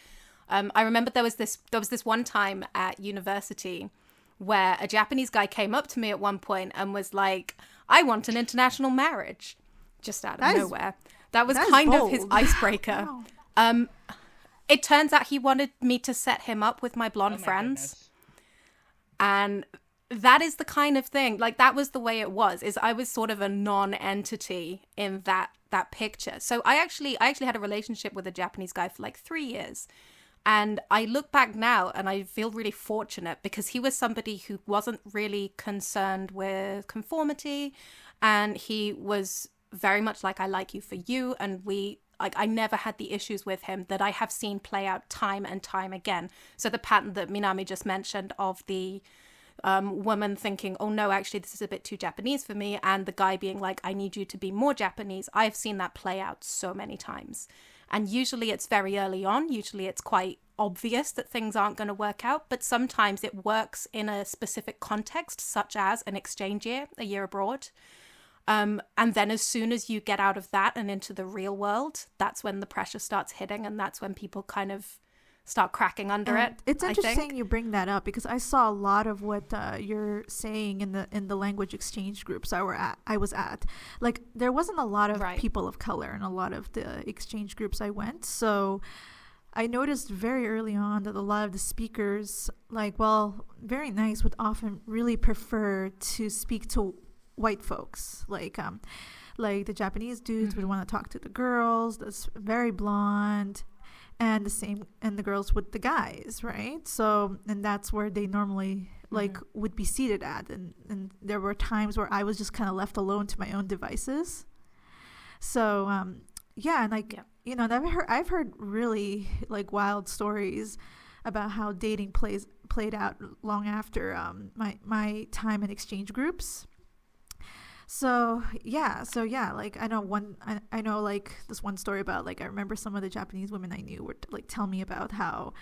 S1: I remember there was this one time at university where a Japanese guy came up to me at one point and was like, I want an international marriage, just out of nowhere. That was kind of his icebreaker. Wow. It turns out he wanted me to set him up with my blonde friends. Goodness. And that is the kind of thing, like that was the way it was, is I was sort of a non-entity in that picture. So I actually had a relationship with a Japanese guy for like 3 years. And I look back now and I feel really fortunate because he was somebody who wasn't really concerned with conformity. And he was very much like, I like you for you. And I never had the issues with him that I have seen play out time and time again. So the pattern that Minami just mentioned of the woman thinking, oh no, actually this is a bit too Japanese for me. And the guy being like, I need you to be more Japanese. I've seen that play out so many times. And usually it's very early on. Usually it's quite obvious that things aren't going to work out. But sometimes it works in a specific context, such as an exchange year, a year abroad. And then as soon as you get out of that and into the real world, that's when the pressure starts hitting. And that's when people kind of start cracking under it.
S3: It's interesting you bring that up because I saw a lot of what you're saying in the language exchange groups I was at. Like there wasn't a lot of people of color in a lot of the exchange groups I went. So I noticed very early on that a lot of the speakers, like, well, very nice, would often really prefer to speak to white folks. Like the Japanese dudes would want to talk to the girls that's very blonde. And the girls with the guys, right? So, and that's where they normally would be seated at. And there were times where I was just kind of left alone to my own devices. So, and you know, I've heard really like wild stories about how dating played out long after my time in exchange groups. So yeah, like I know like this one story about like I remember some of the Japanese women I knew would like tell me about how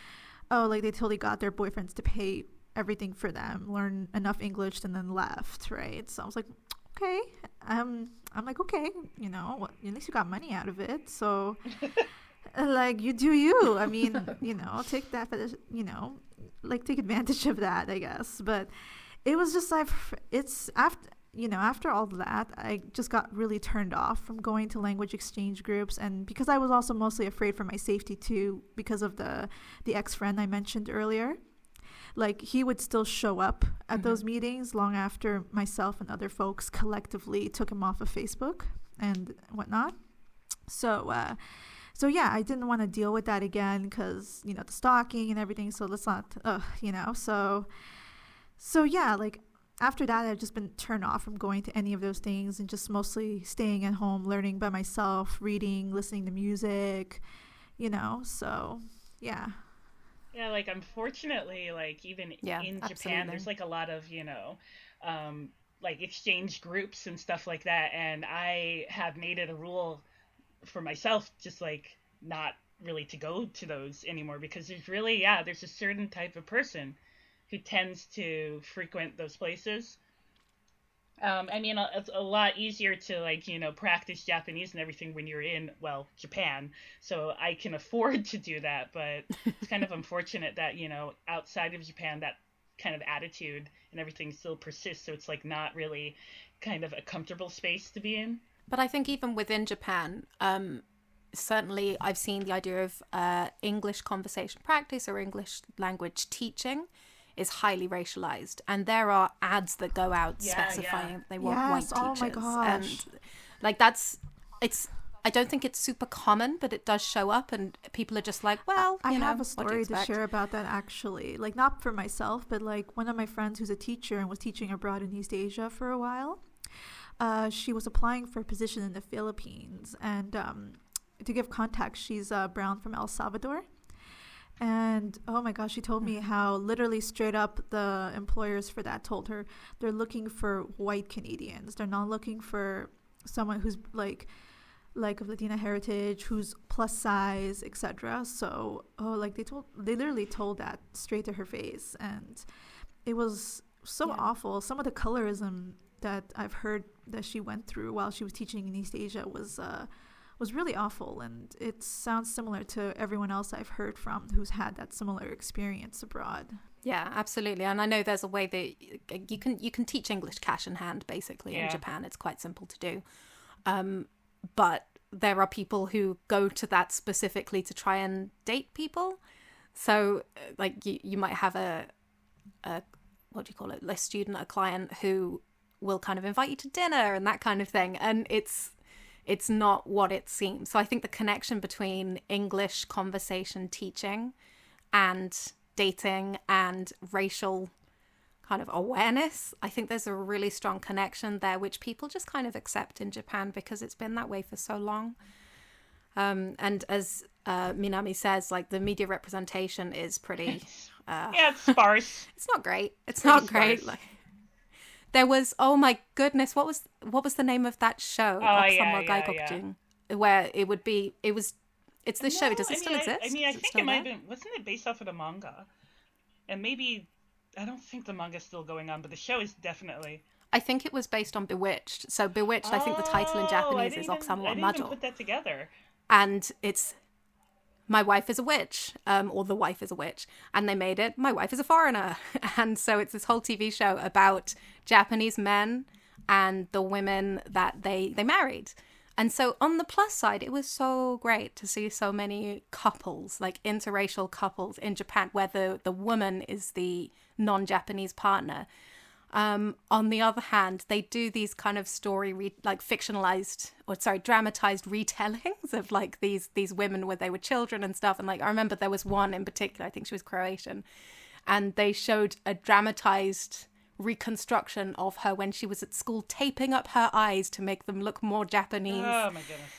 S3: like they totally got their boyfriends to pay everything for them, learn enough English and then left, right? So I was like, okay, I'm like, okay, you know, at least you got money out of it, so like you do you. I mean, you know, take that for the, you know, like take advantage of that, I guess. But it was just like it's after all of that, I just got really turned off from going to language exchange groups. And because I was also mostly afraid for my safety too, because of the ex-friend I mentioned earlier, like he would still show up at those meetings long after myself and other folks collectively took him off of Facebook and whatnot. So yeah, I didn't want to deal with that again because, the stalking and everything. So let's not, so yeah, like after that, I've just been turned off from going to any of those things and just mostly staying at home, learning by myself, reading, listening to music, so yeah.
S4: Yeah, like unfortunately, like even in Japan, there's like a lot of, like exchange groups and stuff like that. And I have made it a rule for myself, just like not really to go to those anymore because there's a certain type of person who tends to frequent those places. I mean, it's a lot easier to like, practice Japanese and everything when you're in, Japan. So I can afford to do that, but it's kind of unfortunate that, outside of Japan, that kind of attitude and everything still persists. So it's like not really kind of a comfortable space to be in.
S1: But I think even within Japan, certainly I've seen the idea of English conversation practice or English language teaching is highly racialized, and there are ads that go out specifying they want white teachers.
S3: Oh my gosh.
S1: And like I don't think it's super common, but it does show up, and people are just like, well,
S3: I have a story to share about that actually. Like not for myself, but like one of my friends who's a teacher and was teaching abroad in East Asia for a while. She was applying for a position in the Philippines, and to give context, she's brown from El Salvador. And oh my gosh, she told me how literally straight up the employers for that told her they're looking for white Canadians. They're not looking for someone who's like of Latina heritage, who's plus size, etc. So they literally told that straight to her face, and it was so awful. Some of the colorism that I've heard that she went through while she was teaching in East Asia was really awful, and it sounds similar to everyone else I've heard from who's had that similar experience abroad.
S1: Yeah, absolutely. And I know there's a way that you can teach English cash in hand basically in Japan. It's quite simple to do. But there are people who go to that specifically to try and date people. So like you might have a what do you call it? A student, a client who will kind of invite you to dinner and that kind of thing. And it's not what it seems. So I think the connection between English conversation teaching and dating and racial kind of awareness, I think there's a really strong connection there, which people just kind of accept in Japan because it's been that way for so long. And as Minami says, like the media representation is pretty...
S4: it's sparse.
S1: It's not great. It's not great. Like, there was, oh my goodness, what was the name of that show? Where it's this show. Does it still exist?
S4: I mean, I think it might have been, wasn't it based off of the manga? And maybe, I don't think the manga's still going on, but the show is definitely.
S1: I think it was based on Bewitched. So Bewitched, I think the title in Japanese is Okusama wa Majo.
S4: I didn't even put that together.
S1: And it's My Wife is a Witch, or The Wife is a Witch. And they made it My Wife is a Foreigner. And so it's this whole TV show about Japanese men and the women that they married. And so on the plus side, it was so great to see so many couples, like interracial couples in Japan, where the woman is the non-Japanese partner. On the other hand, they do these kind of dramatized retellings of like these women where they were children and stuff. And like, I remember there was one in particular, I think she was Croatian, and they showed a dramatized reconstruction of her when she was at school, taping up her eyes to make them look more Japanese.
S4: Oh my goodness.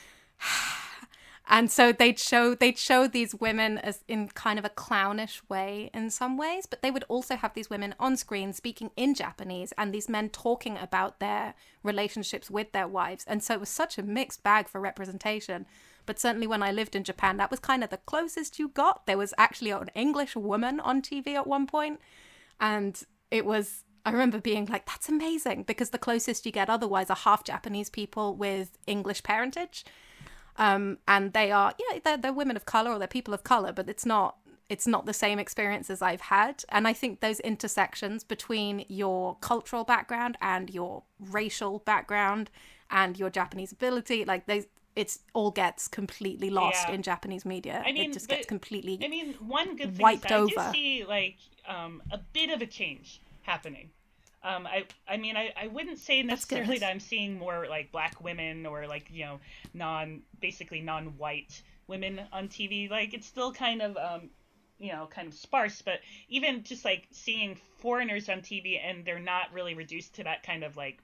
S1: And so they'd show these women as in kind of a clownish way in some ways, but they would also have these women on screen speaking in Japanese and these men talking about their relationships with their wives. And so it was such a mixed bag for representation. But certainly when I lived in Japan, that was kind of the closest you got. There was actually an English woman on TV at one point, and I remember being like, that's amazing, because the closest you get otherwise are half Japanese people with English parentage. And they are, they're women of color or they're people of color, but it's not the same experience as I've had. And I think those intersections between your cultural background and your racial background and your Japanese ability, like it all gets completely lost in Japanese media.
S4: I mean,
S1: it just gets completely
S4: one good thing
S1: wiped
S4: is I
S1: over.
S4: do see like a bit of a change happening. I mean, I wouldn't say necessarily that I'm seeing more like black women or like, you know, basically non-white women on TV. Like, it's still kind of, you know, kind of sparse, but even just like seeing foreigners on TV and they're not really reduced to that kind of like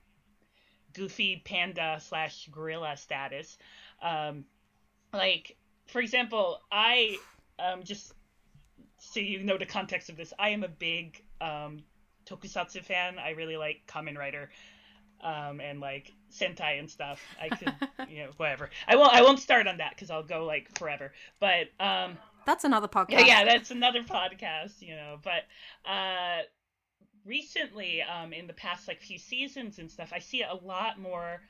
S4: goofy panda / gorilla status. Like, for example, I, just so you know the context of this, I am a big, tokusatsu fan. I really like Kamen Rider, and like Sentai and stuff. I could, you know, whatever. I won't start on that because I'll go like forever. But
S1: that's another podcast.
S4: Yeah, that's another podcast. You know, but recently, in the past like few seasons and stuff, I see a lot more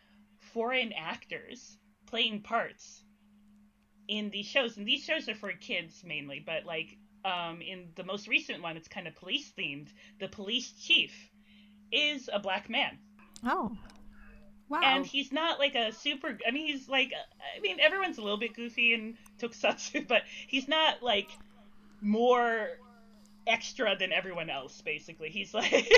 S4: foreign actors playing parts in these shows, and these shows are for kids mainly. But like, in the most recent one, it's kind of police themed. The police chief is a black man.
S3: Oh, wow.
S4: And he's not like a super, I mean, he's like, I mean, everyone's a little bit goofy in tokusatsu, but he's not like more extra than everyone else, basically. He's like,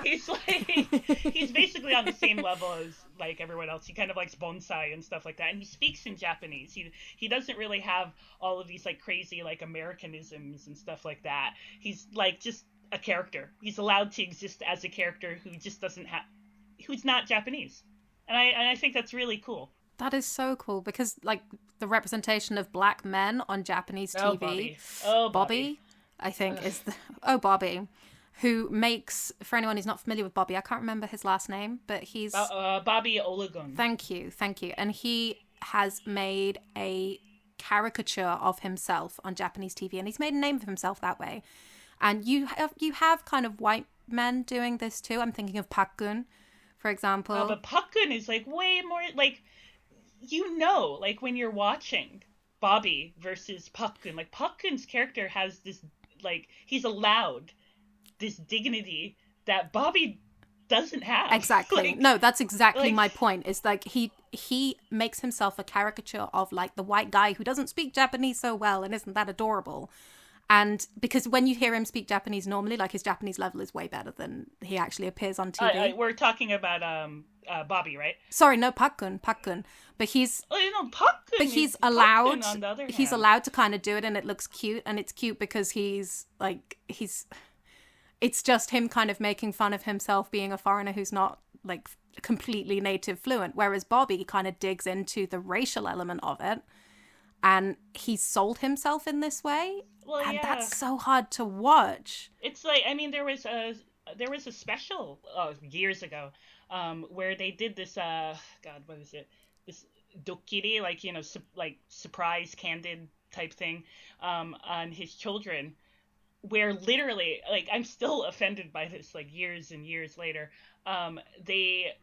S4: he's basically on the same level as like everyone else. He kind of likes bonsai and stuff like that, and he speaks in Japanese. He doesn't really have all of these like crazy like Americanisms and stuff like that. He's like just a character. He's allowed to exist as a character who just doesn't have, who's not Japanese, and I think that's really cool.
S1: That is so cool, because like the representation of black men on Japanese TV. Bobby, I think is Bobby, who makes, for anyone who's not familiar with Bobby, I can't remember his last name, but he's
S4: Bobby Olagun.
S1: Thank you, and he has made a caricature of himself on Japanese TV, and he's made a name of himself that way. And you have kind of white men doing this too. I'm thinking of Park Gun, for example.
S4: But Park Gun is like way more like, you know, like when you're watching Bobby versus Park Gun, like Park Gun's character has this, like, he's allowed this dignity that Bobby doesn't have.
S1: Exactly.
S4: Like,
S1: no, that's exactly my point. Is like he makes himself a caricature of like the white guy who doesn't speak Japanese so well, and isn't that adorable? And because when you hear him speak Japanese normally, like his Japanese level is way better than he actually appears on TV.
S4: We're talking about Bobby, right?
S1: Sorry, no, Park Gun. But he's
S4: Park Gun.
S1: But he's allowed.
S4: On the other hand.
S1: He's allowed to kind of do it, and it looks cute, and it's cute because he's. It's just him kind of making fun of himself being a foreigner who's not like completely native fluent, whereas Bobby kind of digs into the racial element of it, and he's sold himself in this way.
S4: Well,
S1: and
S4: yeah.
S1: That's so hard to watch.
S4: It's like, I mean, there was a special years ago, where they did this God, what is it? This dokkiri, like, you know, like surprise candid type thing, on his children, where literally, like, I'm still offended by this, like years and years later.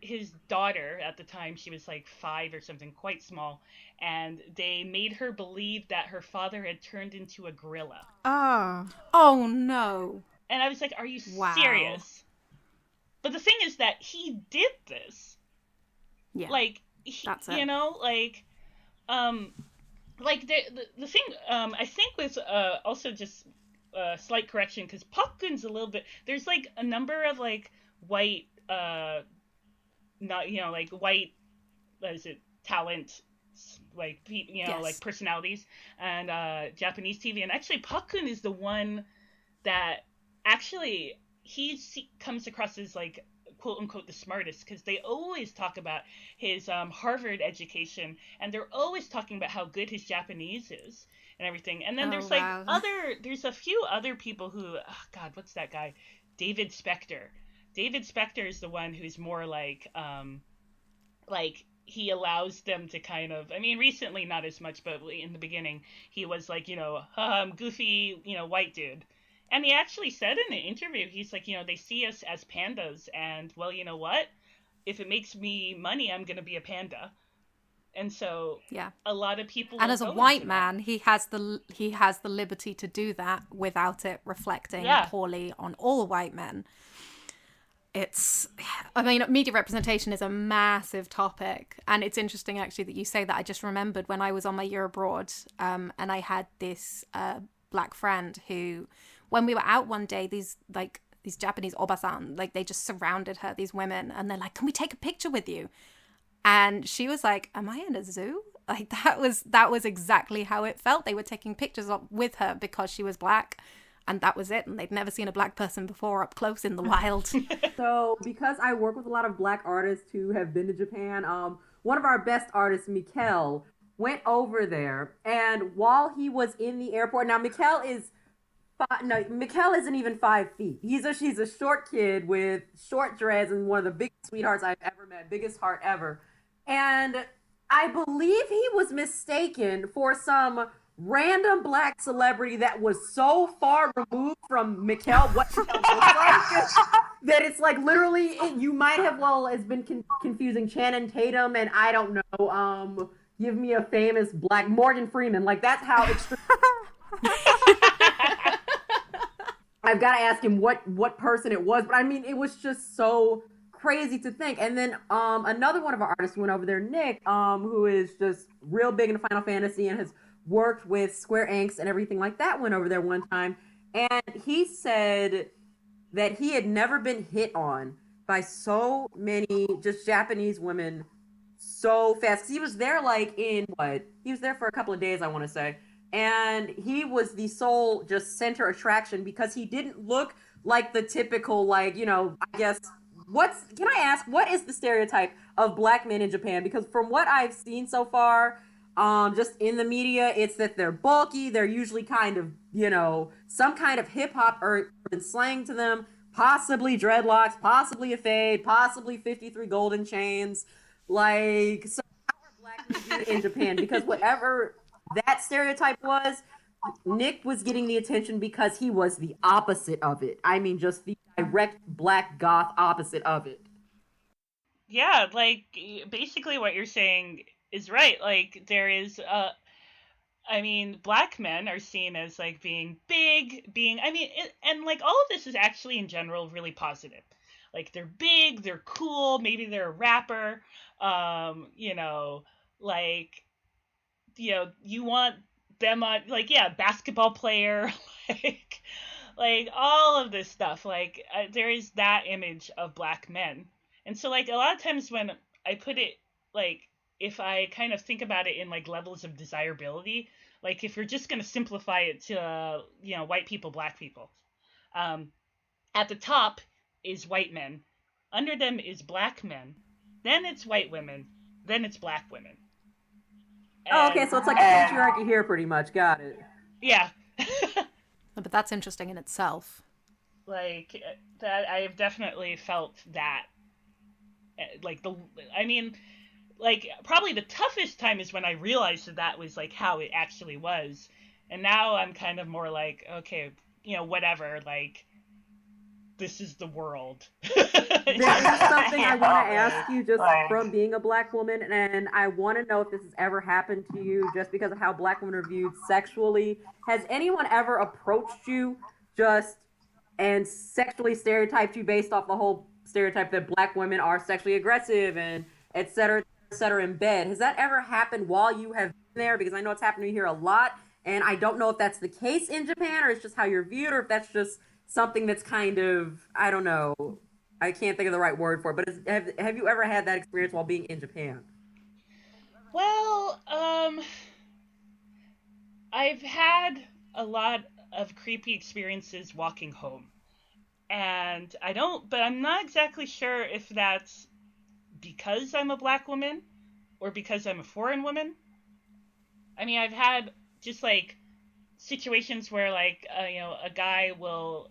S4: His daughter at the time, she was like 5 or something, quite small, and they made her believe that her father had turned into a gorilla.
S1: Oh no.
S4: And I was like, are you serious? But the thing is that he did this.
S1: Yeah.
S4: Like,
S1: that's it.
S4: You know, like the thing, I think with, also just slight correction, because Park Gun's a little bit, there's like a number of like white, not, you know, like white, what is it, talent, like, you know, yes, like personalities and Japanese TV, and actually Park Gun is the one that actually he comes across as like quote unquote the smartest, because they always talk about his Harvard education, and they're always talking about how good his Japanese is and everything. And then there's like there's a few other people who, oh God, what's that guy? David Spector. David Spector is the one who's more like he allows them to kind of, I mean, recently not as much, but in the beginning he was like, you know, goofy, you know, white dude. And he actually said in an interview, he's like, you know, they see us as pandas, and, well, you know what? If it makes me money, I'm going to be a panda. And so
S1: yeah,
S4: a lot of people.
S1: And as a white man, he has the liberty to do that without it reflecting poorly on all white men. I mean, media representation is a massive topic, and it's interesting actually that you say that. I just remembered when I was on my year abroad, and I had this black friend who, when we were out one day, these like these Japanese obasan, like they just surrounded her, these women, and they're like, can we take a picture with you? And she was like, am I in a zoo? Like that was exactly how it felt. They were taking pictures with her because she was black, and that was it. And they'd never seen a black person before up close in the wild.
S2: So because I work with a lot of black artists who have been to Japan, one of our best artists, Mikkel, went over there, and while he was in the airport, now Mikkel isn't even 5 feet. She's a short kid with short dreads and one of the biggest sweethearts I've ever met, biggest heart ever. And I believe he was mistaken for some random black celebrity that was so far removed from Mikkel, what Mikkel looks like, that it's like literally, you might have, it's been confusing Channing Tatum and I don't know, give me a famous black Morgan Freeman. Like that's how extreme. I've got to ask him what person it was, but I mean, it was just so crazy to think. And then another one of our artists went over there, Nick, who is just real big into Final Fantasy and has worked with Square Enix and everything like that, went over there one time. And he said that he had never been hit on by so many just Japanese women so fast. 'Cause he was there he was there for a couple of days, I want to say. And he was the sole just center attraction because he didn't look like the typical, I guess, can I ask, what is the stereotype of black men in Japan? Because from what I've seen so far, just in the media, it's that they're bulky, they're usually kind of, some kind of hip hop or slang to them, possibly dreadlocks, possibly a fade, possibly 53 golden chains. So how are black men viewed in Japan? Because whatever that stereotype was, Nick was getting the attention because he was the opposite of it. I mean, just the direct black goth opposite of it.
S4: Yeah, basically what you're saying is right. There is, black men are seen as, being big, and, all of this is actually, in general, really positive. They're big, they're cool, maybe they're a rapper, you want them on, basketball player, all of this stuff. There is that image of black men. And so, a lot of times when I put it, if I kind of think about it in, levels of desirability, if you're just going to simplify it to, white people, black people, at the top is white men, under them is black men, then it's white women, then it's black women.
S2: And, okay, so it's like a patriarchy here, pretty much. Got it.
S4: Yeah.
S1: But that's interesting in itself.
S4: That I've definitely felt that. Probably the toughest time is when I realized that was, how it actually was. And now I'm kind of more okay, whatever, this is the world.
S2: There is something I want to ask you just from being a black woman, and I want to know if this has ever happened to you just because of how black women are viewed sexually. Has anyone ever approached you and sexually stereotyped you based off the whole stereotype that black women are sexually aggressive and et cetera in bed? Has that ever happened while you have been there? Because I know it's happened to me here a lot, and I don't know if that's the case in Japan or it's just how you're viewed, or if that's just something that's kind of, I don't know, I can't think of the right word for it, but have you ever had that experience while being in Japan?
S4: Well, I've had a lot of creepy experiences walking home. And I'm not exactly sure if that's because I'm a black woman or because I'm a foreign woman. I've had just situations where a guy will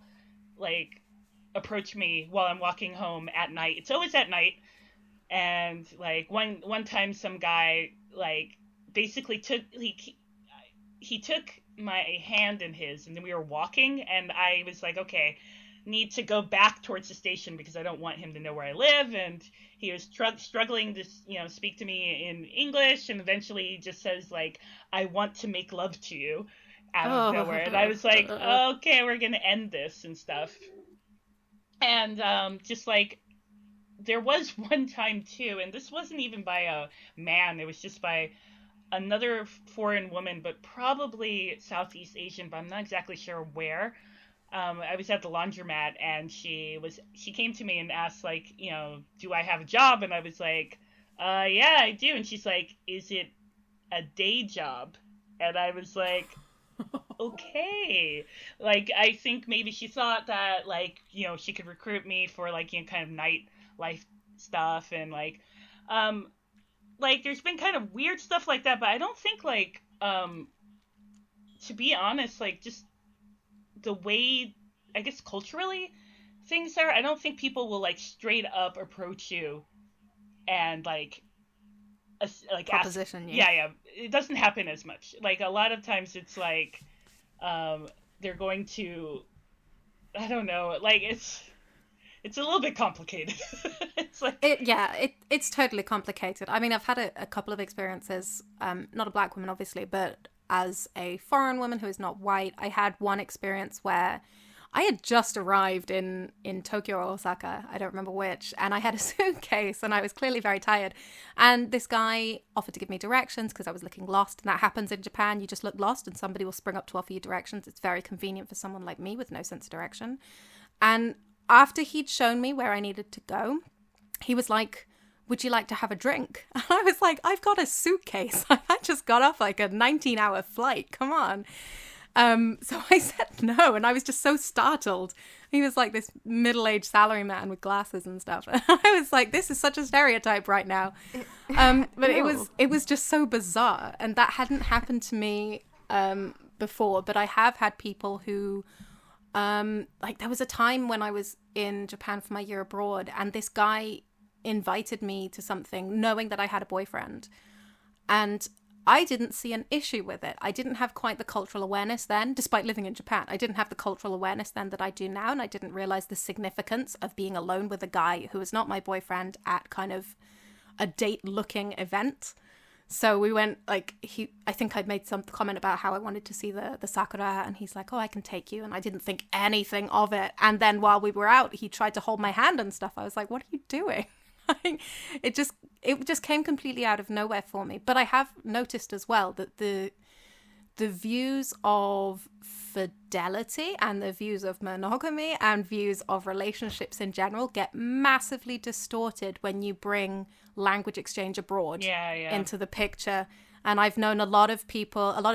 S4: approach me while I'm walking home at night. It's always at night. And one time some guy basically took he took my hand in his, and then we were walking, and I was okay, need to go back towards the station because I don't want him to know where I live. And he was struggling to speak to me in English, and eventually he just says I want to make love to you out of nowhere. And I was okay, we're gonna end this and stuff. And there was one time too, and this wasn't even by a man, it was just by another foreign woman, but probably Southeast Asian, but I'm not exactly sure where. I was at the laundromat, and she came to me and asked, like, do I have a job? And I was like, yeah, I do. And she's like, is it a day job? And I was like, okay. Like, I think maybe she thought that, like, she could recruit me for, like, kind of night life stuff, and like there's been kind of weird stuff like that, but I don't think, like, to be honest, like, just the way, I guess, culturally things are, I don't think people will, like, straight up approach you and, like,
S1: Proposition
S4: ask.
S1: you.
S4: Yeah, it doesn't happen as much. Like, a lot of times it's like, they're going to, I don't know, like, it's a little bit complicated. It's like,
S1: it's totally complicated. I mean, I've had a couple of experiences, not a black woman, obviously, but as a foreign woman who is not white. I had one experience where I had just arrived in Tokyo or Osaka, I don't remember which, and I had a suitcase and I was clearly very tired. And this guy offered to give me directions because I was looking lost. And that happens in Japan. You just look lost and somebody will spring up to offer you directions. It's very convenient for someone like me with no sense of direction. And after he'd shown me where I needed to go, he was like, would you like to have a drink? And I was like, I've got a suitcase. I just got off like a 19-hour flight. Come on. So I said no, and I was just so startled. He was like this middle-aged salaryman with glasses and stuff. And I was like, this is such a stereotype right now. But it was just so bizarre, and that hadn't happened to me before. But I have had people who, like, there was a time when I was in Japan for my year abroad, and this guy invited me to something knowing that I had a boyfriend, and I didn't see an issue with it. I didn't have quite the cultural awareness then, despite living in Japan. I didn't have the cultural awareness then that I do now, and I didn't realize the significance of being alone with a guy who was not my boyfriend at kind of a date-looking event. So we went, like, I think I'd made some comment about how I wanted to see the sakura, and he's like, oh, I can take you. And I didn't think anything of it. And then while we were out, he tried to hold my hand and stuff. I was like, what are you doing? It just came completely out of nowhere for me. But I have noticed as well that the views of fidelity and the views of monogamy and views of relationships in general get massively distorted when you bring language exchange abroad into the picture. And I've known a lot of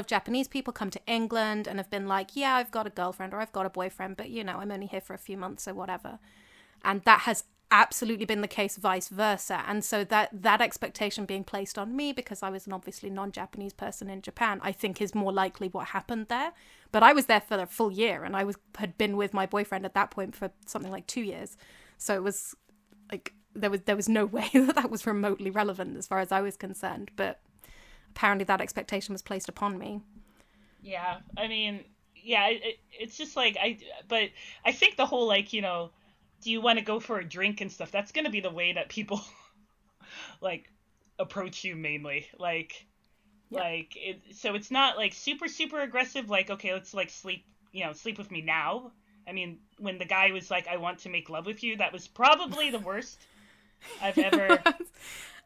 S1: Japanese people come to England and have been like, yeah, I've got a girlfriend or I've got a boyfriend, but I'm only here for a few months or whatever. And that has absolutely been the case vice versa. And so that expectation being placed on me because I was an obviously non-Japanese person in Japan, I think is more likely what happened there. But I was there for a full year, and I had been with my boyfriend at that point for something like 2 years. So it was like there was no way that was remotely relevant as far as I was concerned. But apparently that expectation was placed upon me.
S4: Yeah, I mean, yeah, it's just like but I think the whole, like, do you want to go for a drink and stuff? That's going to be the way that people like approach you mainly. Like, so it's not like super, super aggressive. Like, okay, let's like sleep with me now. I mean, when the guy was like, I want to make love with you, that was probably the worst I've ever.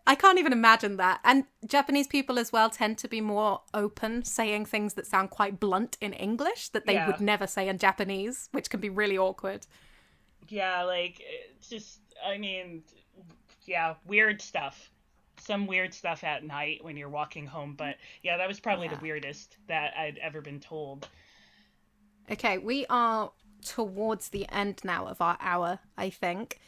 S1: I can't even imagine that. And Japanese people as well tend to be more open, saying things that sound quite blunt in English that they would never say in Japanese, which can be really awkward.
S4: Yeah, like, it's just, I mean, yeah, weird stuff. Some weird stuff at night when you're walking home. But yeah, that was probably the weirdest that I'd ever been told.
S1: Okay, we are towards the end now of our hour, I think.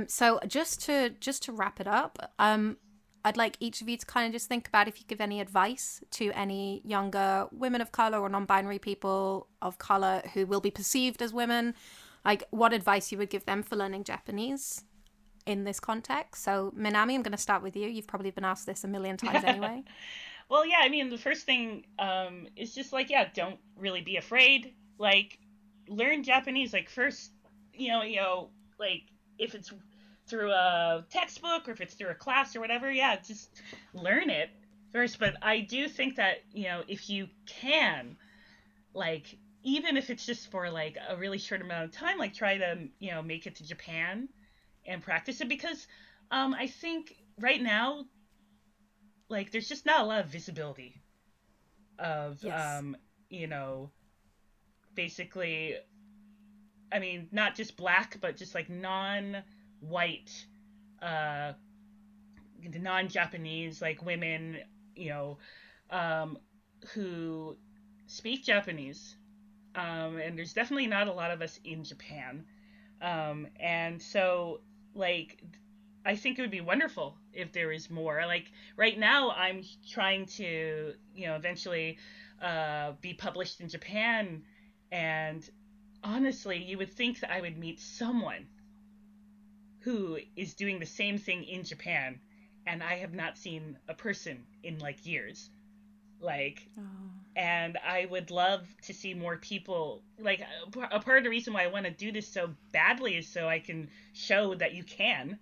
S1: So just to wrap it up, I'd like each of you to kind of just think about if you give any advice to any younger women of color or non-binary people of color who will be perceived as women. Like, what advice you would give them for learning Japanese in this context. So, Minami, I'm going to start with you. You've probably been asked this a million times anyway.
S4: Well, yeah, I mean, the first thing is just, like, don't really be afraid. Like, learn Japanese. Like, first, like, if it's through a textbook or if it's through a class or whatever, just learn it first. But I do think that, if you can, like, even if it's just for like a really short amount of time, like try to, make it to Japan and practice it, because I think right now, like, there's just not a lot of visibility of, basically I mean, not just Black, but just like non-white, non-Japanese, like women, who speak Japanese. And there's definitely not a lot of us in Japan. And so, like, I think it would be wonderful if there is more. Like, right now, I'm trying to, eventually be published in Japan. And honestly, you would think that I would meet someone who is doing the same thing in Japan. And I have not seen a person in, like, years. Like, and I would love to see more people, like, a part of the reason why I want to do this so badly is so I can show that you can.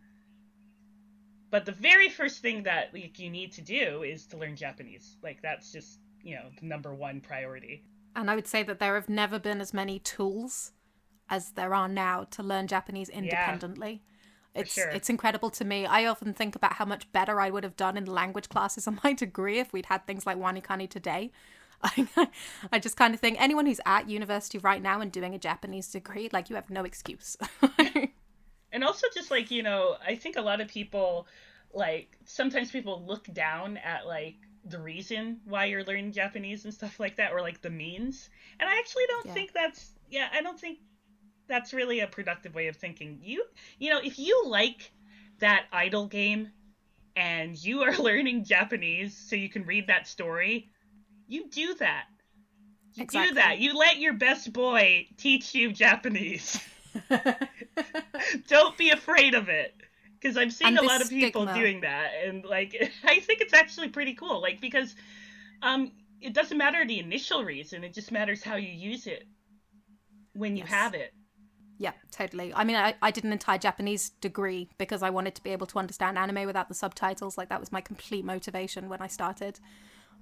S4: But the very first thing that, like, you need to do is to learn Japanese. Like, that's just, the number one priority.
S1: And I would say that there have never been as many tools as there are now to learn Japanese independently. It's incredible to me. I often think about how much better I would have done in language classes on my degree if we'd had things like Wanikani today. I just kind of think anyone who's at university right now and doing a Japanese degree, like, you have no excuse.
S4: And also just, like, I think a lot of people, like, sometimes people look down at, like, the reason why you're learning Japanese and stuff like that, or, like, the means. And I actually don't think I don't think that's really a productive way of thinking. If you like that idol game and you are learning Japanese so you can read that story, you do that. You do that. You let your best boy teach you Japanese. Don't be afraid of it. Because I'm seeing a lot of people doing that. And, like, I think it's actually pretty cool. Like, because it doesn't matter the initial reason. It just matters how you use it when you have it.
S1: Yeah, totally. I mean, I did an entire Japanese degree because I wanted to be able to understand anime without the subtitles. Like, that was my complete motivation when I started.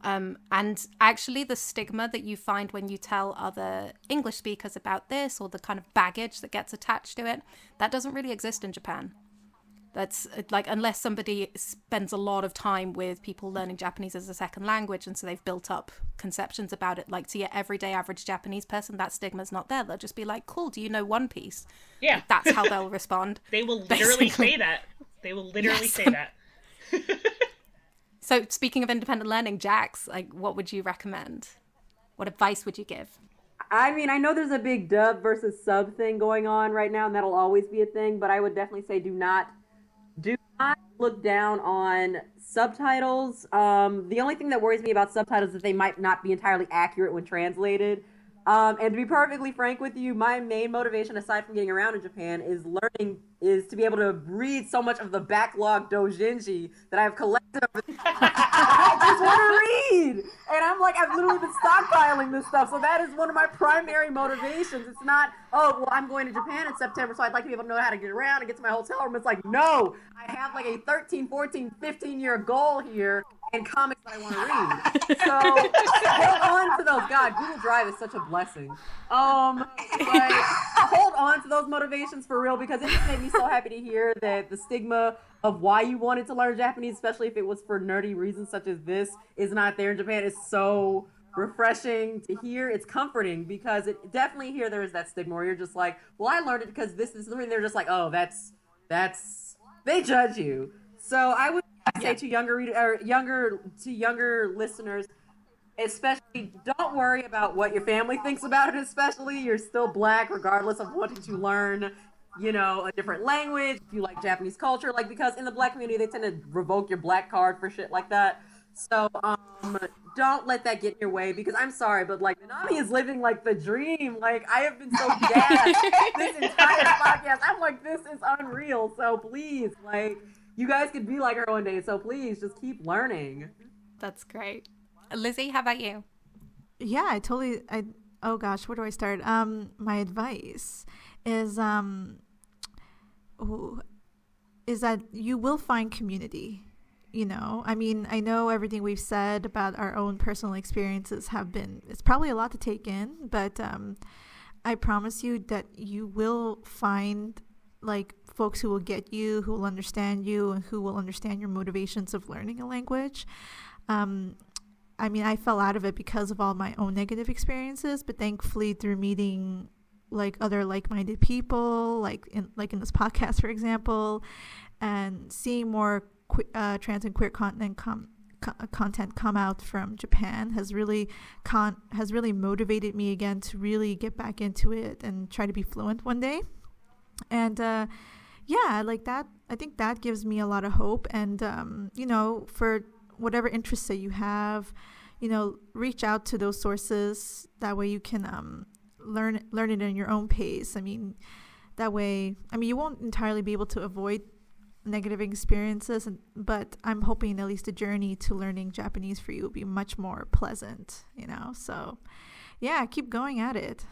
S1: And actually the stigma that you find when you tell other English speakers about this, or the kind of baggage that gets attached to it, that doesn't really exist in Japan. That's like, unless somebody spends a lot of time with people learning Japanese as a second language, and so they've built up conceptions about it, like, to your everyday average Japanese person, that stigma's not there. They'll just be like, cool, do you know One Piece?
S4: Yeah.
S1: Like, that's how they'll respond.
S4: They will literally say that. They will literally say that.
S1: So, speaking of independent learning, Jax, like, what would you recommend? What advice would you give?
S2: I mean, I know there's a big dub versus sub thing going on right now, and that'll always be a thing, but I would definitely say do not look down on subtitles. The only thing that worries me about subtitles is that they might not be entirely accurate when translated. And to be perfectly frank with you, my main motivation, aside from getting around in Japan, is to be able to read so much of the backlog doujinshi that I've collected over the I just want to read! And I've literally been stockpiling this stuff, so that is one of my primary motivations. It's not, I'm going to Japan in September, so I'd like to be able to know how to get around and get to my hotel room. It's like, no! I have like a 13, 14, 15-year goal here, and comics that I want to read. So hold on to those. God, Google Drive is such a blessing. Hold on to those motivations for real, because it just made me so happy to hear that the stigma of why you wanted to learn Japanese, especially if it was for nerdy reasons such as this, is not there in Japan. Is so refreshing to hear. It's comforting, because it definitely here there is that stigma where you're just like, well, I learned it because this is, and they're just like, oh, that's they judge you. So I would say to younger listeners, especially, don't worry about what your family thinks about it. Especially, you're still Black, regardless of wanting to learn, a different language. If you like Japanese culture, like, because in the Black community they tend to revoke your Black card for shit like that. So don't let that get in your way, because I'm sorry, but like, Minami is living like the dream. Like, I have been so gassed this entire podcast. I'm like, this is unreal. So please, like, you guys could be like her one day. So please, just keep learning.
S1: That's great. Lizzie, how about you?
S3: Yeah, oh gosh, where do I start? My advice is that you will find community. I mean, I know everything we've said about our own personal experiences it's probably a lot to take in, but I promise you that you will find, like, folks who will get you, who will understand you, and who will understand your motivations of learning a language. I mean, I fell out of it because of all my own negative experiences, but thankfully through meeting like other like-minded people, like in this podcast, for example, and seeing more trans and queer content come out from Japan has really motivated me again to really get back into it and try to be fluent one day. And like that, I think that gives me a lot of hope. And for whatever interests that you have, reach out to those sources. That way you can learn it in your own pace. I mean, you won't entirely be able to avoid negative experiences, but I'm hoping at least the journey to learning Japanese for you will be much more pleasant, so yeah, keep going at it.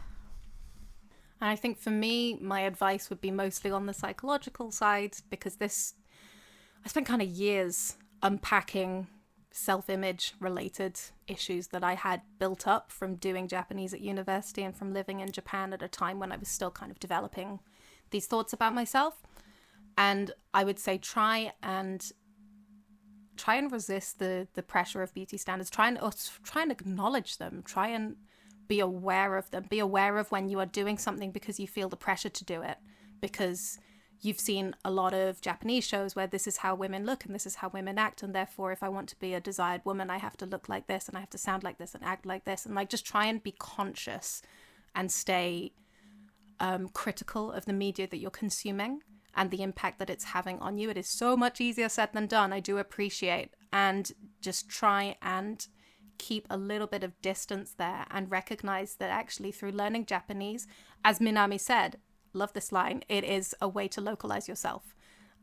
S1: And I think for me, my advice would be mostly on the psychological side, because I spent kind of years unpacking self-image related issues that I had built up from doing Japanese at university and from living in Japan at a time when I was still kind of developing these thoughts about myself. And I would say try and resist the pressure of beauty standards. Try and acknowledge them. Try and be aware of them. Be aware of when you are doing something because you feel the pressure to do it, because you've seen a lot of Japanese shows where this is how women look and this is how women act, and therefore if I want to be a desired woman, I have to look like this and I have to sound like this and act like this. And just try and be conscious and stay critical of the media that you're consuming and the impact that it's having on you. It is so much easier said than done, I do appreciate. And just try and keep a little bit of distance there and recognize that actually through learning Japanese, as Minami said, love this line, it is a way to localize yourself.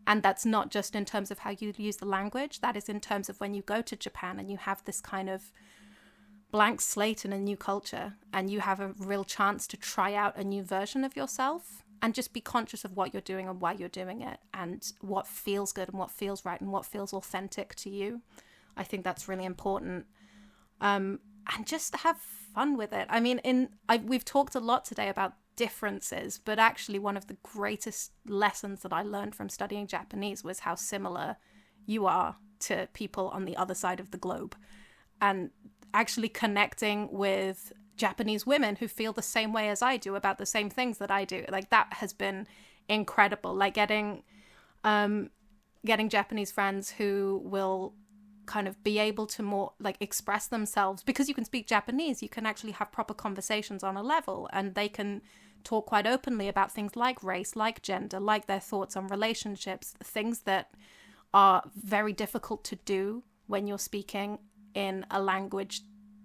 S1: And that's not just in terms of how you use the language, that is in terms of when you go to Japan and you have this kind of blank slate in a new culture and you have a real chance to try out a new version of yourself. And just be conscious of what you're doing and why you're doing it and what feels good and what feels right and what feels authentic to you. I think that's really important. And just have fun with it. I mean, we've talked a lot today about differences, but actually one of the greatest lessons that I learned from studying Japanese was how similar you are to people on the other side of the globe. And actually connecting with Japanese women who feel the same way as I do about the same things that I do. Like that has been incredible. Like getting Japanese friends who will kind of be able to more like express themselves, because you can speak Japanese, you can actually have proper conversations on a level, and they can talk quite openly about things like race, like gender, like their thoughts on relationships, things that are very difficult to do when you're speaking in a language,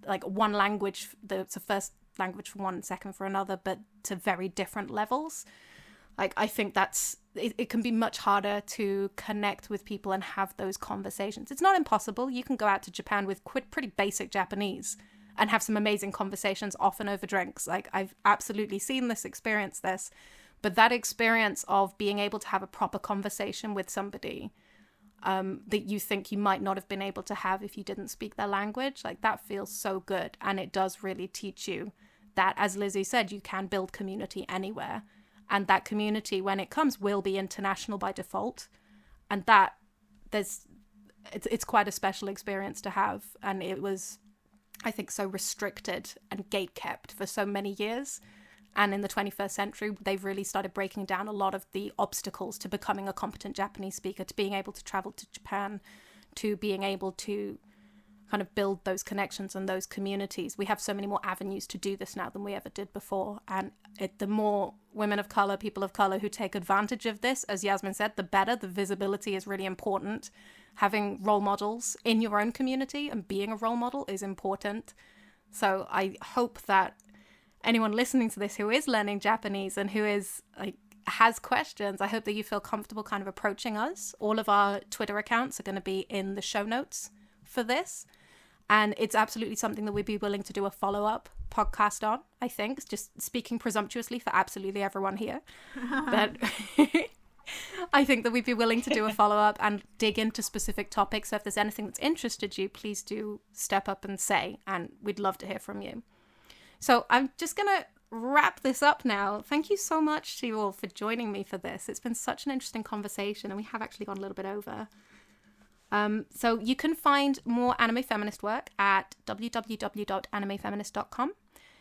S1: like one language, it's a first language for one, second for another, but to very different levels. Like, I think it can be much harder to connect with people and have those conversations. It's not impossible. You can go out to Japan with pretty basic Japanese and have some amazing conversations, often over drinks. Like, I've absolutely seen this, experienced this. But that experience of being able to have a proper conversation with somebody that you think you might not have been able to have if you didn't speak their language, like that feels so good. And it does really teach you that, as Lizzie said, you can build community anywhere. And that community, when it comes, will be international by default. And that it's quite a special experience to have. And it was, I think, so restricted and gatekept for so many years. And in the 21st century, they've really started breaking down a lot of the obstacles to becoming a competent Japanese speaker, to being able to travel to Japan, to being able to kind of build those connections and those communities. We have so many more avenues to do this now than we ever did before. And the more women of color, people of color who take advantage of this, as Yasmin said, the better. The visibility is really important. Having role models in your own community and being a role model is important. So I hope that anyone listening to this who is learning Japanese and who is has questions, I hope that you feel comfortable kind of approaching us. All of our Twitter accounts are going to be in the show notes for this. And it's absolutely something that we'd be willing to do a follow-up podcast on, I think. Just speaking presumptuously for absolutely everyone here. But I think that we'd be willing to do a follow-up and dig into specific topics. So if there's anything that's interested you, please do step up and say, and we'd love to hear from you. So I'm just going to wrap this up now. Thank you so much to you all for joining me for this. It's been such an interesting conversation, and we have actually gone a little bit over. So you can find more anime feminist work at www.animefeminist.com.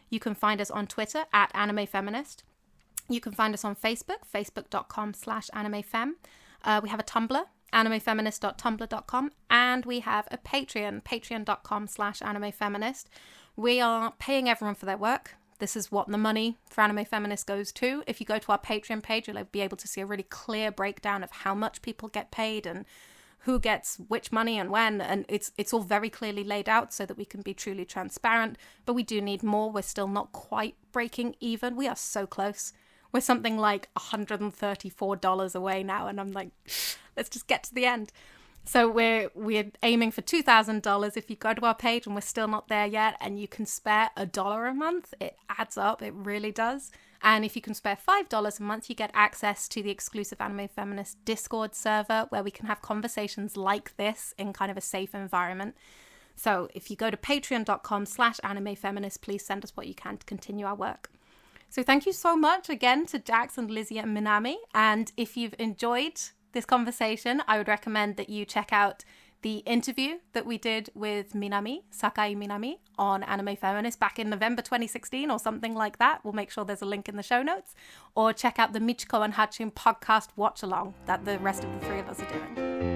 S1: You can find us on Twitter at animefeminist. You can find us on Facebook, facebook.com/animefem. We have a Tumblr, animefeminist.tumblr.com, and we have a Patreon, patreon.com/animefeminist. We are paying everyone for their work. This is what the money for Anime Feminist goes to. If you go to our Patreon page, you'll be able to see a really clear breakdown of how much people get paid and who gets which money and when, and it's all very clearly laid out so that we can be truly transparent. But we do need more. We're still not quite breaking even. We are so close. We're something like $134 away now, and I'm like, let's just get to the end. So we're aiming for $2,000. If you go to our page and we're still not there yet, and you can spare $1 a month, it adds up. It really does. And if you can spare $5 a month, you get access to the exclusive Anime Feminist Discord server where we can have conversations like this in kind of a safe environment. So if you go to patreon.com/animefeminist, please send us what you can to continue our work. So thank you so much again to Jax and Lizzie and Minami. And if you've enjoyed this conversation, I would recommend that you check out the interview that we did with Minami, Sakai Minami, on Anime Feminist back in November 2016 or something like that. We'll make sure there's a link in the show notes. Or check out the Michiko and Hachim podcast watch along that the rest of the three of us are doing.